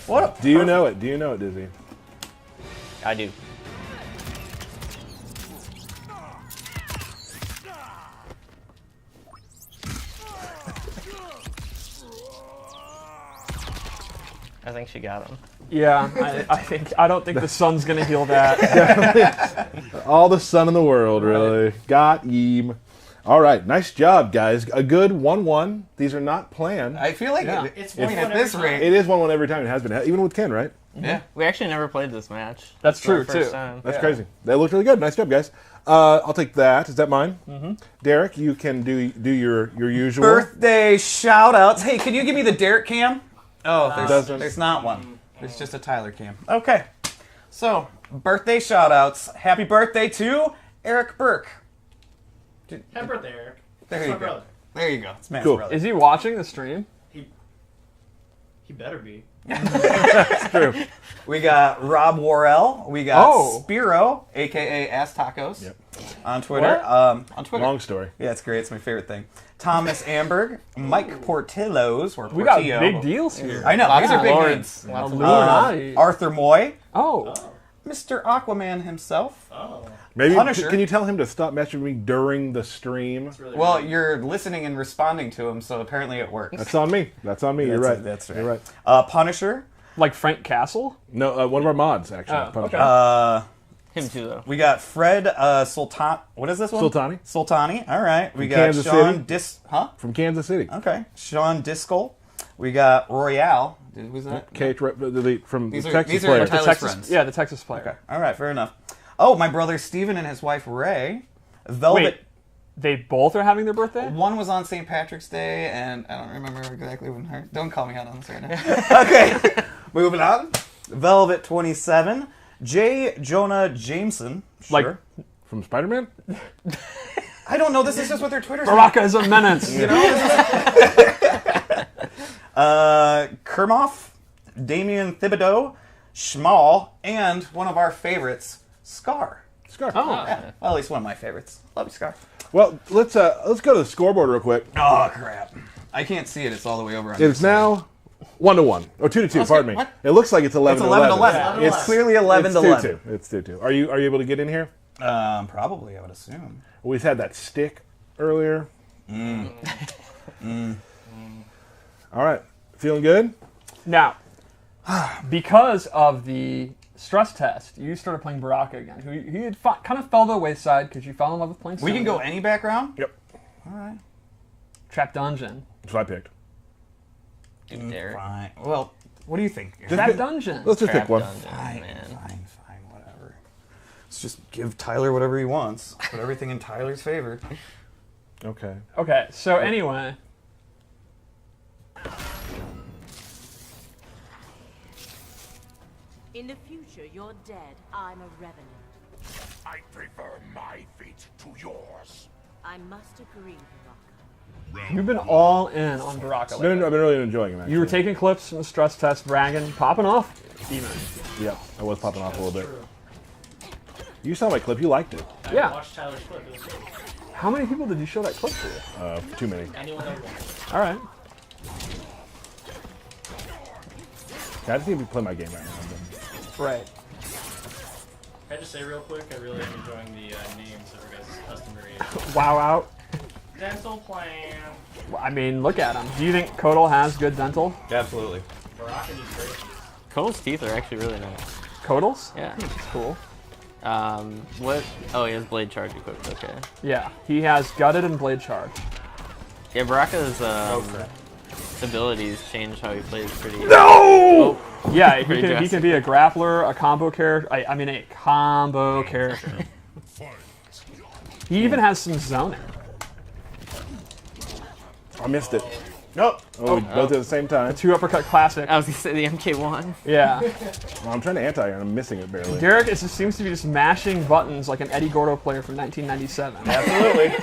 What? Do you know it? Do you know it, Dizzy? I do. I think she got him. Yeah, I don't think the sun's going to heal that. All the sun in the world, really. Got him. All right, nice job, guys. A good 1-1. These are not planned. I feel like Yeah. it's winning at this rate. It is 1-1 every time. It has been, even with Ken, right? Yeah. We actually never played this match. That's It's our true, first too. time. That's crazy. That looked really good. Nice job, guys. I'll take that. Is that mine? Mm-hmm. Derek, you can do your usual. Birthday shout-outs. Hey, can you give me the Derek cam? Oh, Doesn't. there's not one. There's just a Tyler cam. Okay. So, birthday shout-outs. Happy birthday to Eric Burke. Happy birthday, Eric. There It's you my go. brother. There you go. It's Matt's Cool. brother. Is he watching the stream? He better be. It's true. We got Rob Worrell. We got Oh. Spiro, a.k.a. Ass Tacos, Yep. on Twitter. What? On Twitter. Long story. Yeah, it's great. It's my favorite thing. Thomas Amberg, Mike Portillo's, or We got Portillo. big deals here. I know. These are big Lords. names. Lots of Illuminati. Arthur Moy, Oh. Mr. Aquaman himself. Maybe Punisher. can you tell him to stop messaging me during the stream? Well, you're listening and responding to him, so apparently it works. That's on me. That's on me. You're That's right. it, that's right. You're right. Punisher. Like Frank Castle? No, one of our mods actually. Oh, Punisher. okay. Him too, though. We got Fred Sultan. What is this one? Sultani. Sultani. All right. We got Kansas Sean City. Huh? From Kansas City. Okay. Sean Diskel. We got Royale. Who's that? Kate from These the are Texas these are player. Tyler's Texas, friends. yeah, the Texas player. Okay. All right. Fair enough. Oh, my brother Steven and his wife Ray. Velvet. Wait, they both are having their birthday? One was on St. Patrick's Day, and I don't remember exactly when her. Don't call me out on this right now. Okay, moving on. Velvet 27, J. Jonah Jameson. Sure. Like- From Spider-Man? I don't know. This is just what their Twitter's. Baraka is a menace. You know. Kermoff, Damian Thibodeau, Schmal, and one of our favorites, Scar. Scar. Oh. Yeah, well, at least one of my favorites. Love you, Scar. Well, let's go to the scoreboard real quick. Oh crap! I can't see it. It's all the way over. On It's now 1-1. Oh, 2-2. Pardon me. What? It looks like it's 11 It's to 11. 11-11. It's clearly 11 to 11. It's 2-2. Are you able to get in here? Probably, I would assume. We had that stick earlier. All right. Feeling good? Now, because of the stress test, you started playing Baraka again. He had kind of fell to the wayside because you fell in love with playing We can go Stamina. any background. Yep. All right. Trap Dungeon. That's what I picked. Dude, Derek. Fine. Well, what do you think? Trap Dungeon. Let's just Trap pick one. Dungeon, man. Fine, whatever. Let's just give Tyler whatever he wants. Put everything in Tyler's favor. Okay. Okay, so anyway. In the future, you're dead. I'm a revenant. I prefer my fate to yours. I must agree, Baraka. You've been all in on Baraka I've lately. been really enjoying him, actually. You were taking clips from the stress test, bragging, popping off, even. Yeah, I was popping off a little bit. You saw my clip. You liked it. Yeah. Watch Tyler's clip. It was great. How many people did you show that clip to? Too many. Anyone that wants. All right. I just need to play my game right now. Right. Can I just say real quick, I really am enjoying the names of your guys' customary Wow out. dental plan. Well, I mean, look at him. Do you think Kotal has good dental? Absolutely. Baraka needs braces. Cole's teeth are actually really nice. Kotal's? Yeah. It's cool. What? Oh, he has blade charge equipped. Okay. Yeah, he has gutted and blade charge. Yeah, Baraka's abilities change how he plays pretty. No! Yeah, he Pretty can be a grappler, a combo character. I mean, a combo character. He even has some zoning. I missed it. Nope. Oh, we both at the same time. 2 uppercut classic. I was gonna say the MK1. Yeah. Well, I'm trying to anti-air and I'm missing it barely. Derek seems to be just mashing buttons like an Eddie Gordo player from 1997. Absolutely.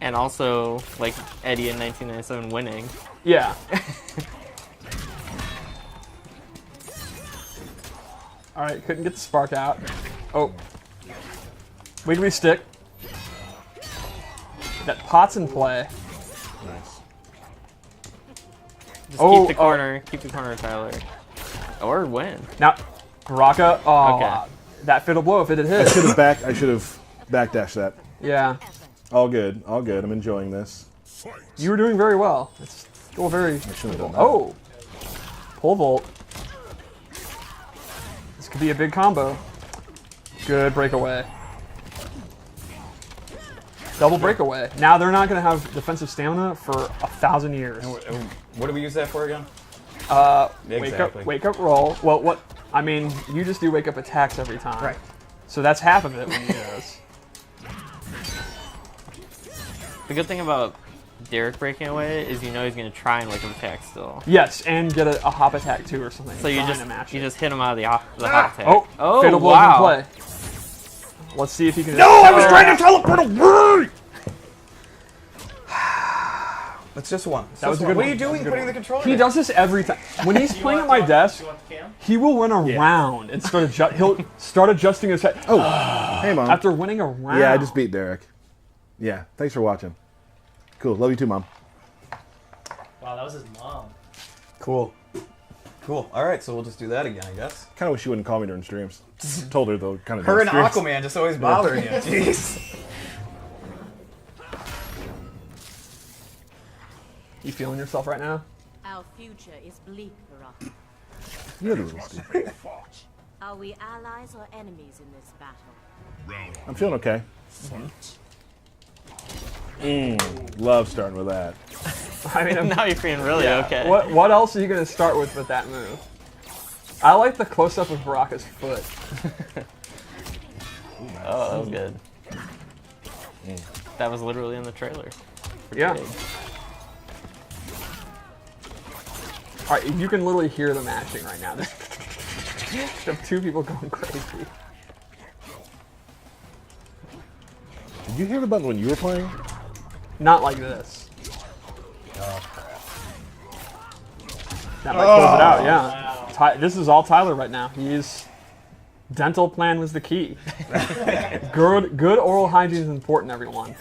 And also, like Eddie in 1997 winning. Yeah. All right, couldn't get the spark out. Oh. Wiggly stick. That pot's in play. Nice. Just Oh, keep the corner. Keep the corner, Tyler. Or win. Now, Baraka. Oh, Okay. that fiddle blow if it had I hit. should have backdashed that. Yeah. All good. All good. I'm enjoying this. You were doing very well. It's still very. should have done that. Oh. Pole vault. This could be a big combo. Good breakaway. Double breakaway. Now they're not going to have defensive stamina for 1,000 years. What do we use that for again? Wake up, roll. Well, what? I mean, you just do wake up attacks every time. Right. So that's half of it when you do this. The good thing about Derek breaking away is you know he's gonna try and wake up attack still. Yes, and get a hop attack too or something. So you Trying just to match you it. just hit him out of the hop attack. Oh, fatal blows wow. in play. Let's see if he can. No, I was trying to teleport away! That's just one. That was a good What one. are you That was doing a good putting one. the controller He in? does this every time. When he's playing at my desk, You want the cam? he will run around and he'll start adjusting his head. Oh, hey, Mom. After winning a round. Yeah, I just beat Derek. Yeah, thanks for watching. Cool. Love you too, Mom. Wow, that was his mom. Cool. Cool. All right, so we'll just do that again, I guess. Kind of wish she wouldn't call me during streams. Told her though, kind of. Her and Aquaman just always bothering you. Jeez. You feeling yourself right now? Our future is bleak, Baraka. You're the rules, Steve. Are we allies or enemies in this battle? I'm feeling okay. Love starting with that. I mean, Now you're feeling really okay. what else are you going to start with that move? I like the close-up of Baraka's foot. Oh, that was good. That was literally in the trailer. Yeah. Big. All right, you can literally hear the matching right now. There's two people going crazy. Did you hear the button when you were playing? Not like this. That might close it out, yeah. Wow. This is all Tyler right now. Dental plan was the key. Good oral hygiene is important, everyone.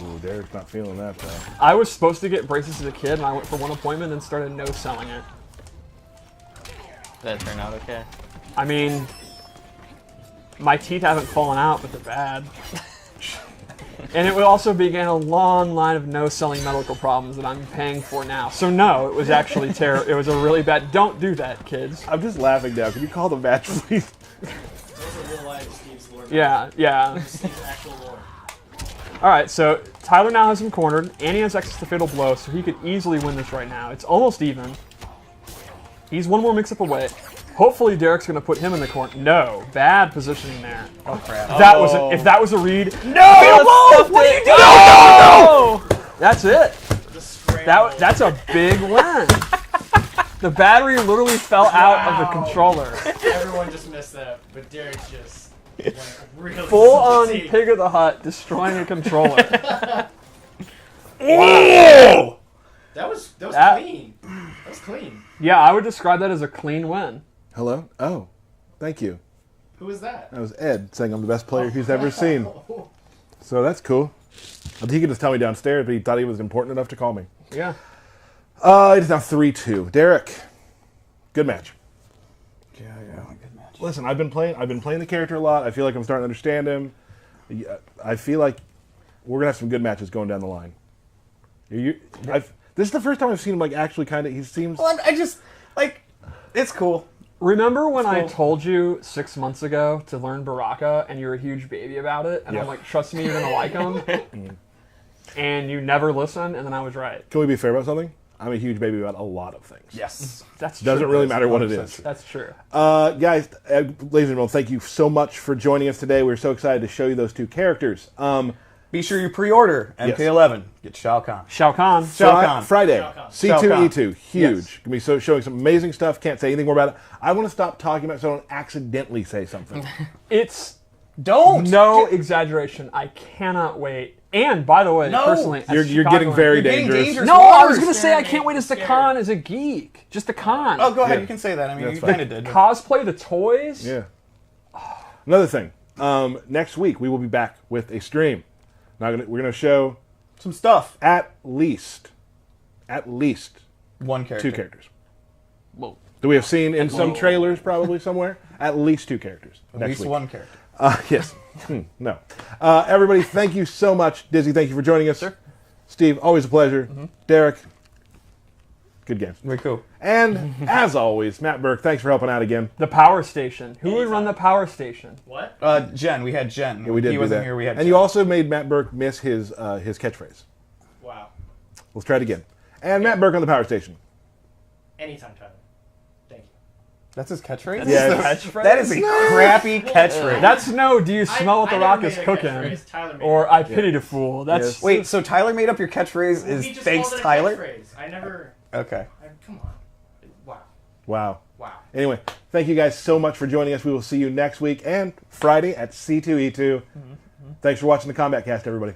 Ooh, Derek's not feeling that, though. I was supposed to get braces as a kid, and I went for one appointment and started no-selling it. That turned out okay. I mean, my teeth haven't fallen out, but they're bad. And it would also began a long line of no-selling medical problems that I'm paying for now. So no, it was actually terrible. It was a really bad. Don't do that, kids. I'm just laughing now. Can you call the match, please? Those are real life Steve's lore. Yeah. Steve's actual lore. All right, so Tyler now has him cornered, and he has access to Fatal Blow, so he could easily win this right now. It's almost even. He's one more mix-up away. Hopefully Derek's going to put him in the corner. No, bad positioning there. Oh crap! If that was a read, No! What are you doing? no! That's it. That's a big win. The battery literally fell out of the controller. Everyone just missed that, but Derek just went really Full on salty. Pig of the Hut destroying a controller. Oh! That was That- clean. That was clean. Yeah, I would describe that as a clean win. Hello? Oh, thank you. Who was that? That was Ed saying I'm the best player he's ever seen. So that's cool. He could just tell me downstairs, but he thought he was important enough to call me. Yeah. It is now 3-2. Derek, good match. Yeah, good match. Listen, I've been playing the character a lot. I feel like I'm starting to understand him. I feel like we're gonna have some good matches going down the line. This is the first time I've seen him actually kind of. He seems. Well, I just it's cool. Remember when I told you 6 months ago to learn Baraka and you were a huge baby about it? And I'm like, trust me, you're going to like him. And you never listened, and then I was right. Can we be fair about something? I'm a huge baby about a lot of things. Yes. That's Doesn't true. really matter what it is. That's true. Guys, ladies and gentlemen, thank you so much for joining us today. We're so excited to show you those two characters. Be sure you pre-order MK11. Get Shao Kahn. Shao Kahn. Friday, Shao Kahn. C2E2, huge. Yes. Gonna be showing some amazing stuff. Can't say anything more about it. I want to stop talking about it so I don't accidentally say something. It's Don't. no exaggeration. I cannot wait. And by the way, No. personally, as You're Chicagoan- getting very You're getting dangerous. dangerous. No, I was waters. going to say I can't wait as the Scared. Khan as a geek. Just the Khan. Oh, go ahead. Yeah. You can say that. I mean, That's you fine. kind of did. Cosplay the toys. Yeah. Another thing. Next week we will be back with a stream. We're gonna show Some stuff. at least One character. 2 characters. Well, That we have seen in some trailers, probably somewhere. At least 2 characters. At next least week. one character. Yes. No. Everybody, thank you so much. Dizzy, thank you for joining us. Sure. Steve, always a pleasure. Derek, good game. Very cool. And as always, Matt Burke, thanks for helping out again. the power station. Who would run the power station? What? Jen. We had Jen. Yeah, we did He do wasn't that. here. We had and Jen. you also made Matt Burke miss his catchphrase. Wow. Let's try it again. And Matt Burke on the power station. Anytime, Tyler. Thank you. That's his catchphrase? Yeah, Catchphrase? That is a crappy catchphrase. That's no, do you smell what the I rock never is made a cooking? catchphrase. Tyler made Or it. I pity the fool. That's Yes. Wait, so Tyler made up your catchphrase Well, is he just thanks, called it a Tyler? catchphrase. I never. Okay. Come on. Wow. Wow. Wow. Anyway, thank you guys so much for joining us. We will see you next week and Friday at C2E2. Thanks for watching the Kombat Cast, everybody.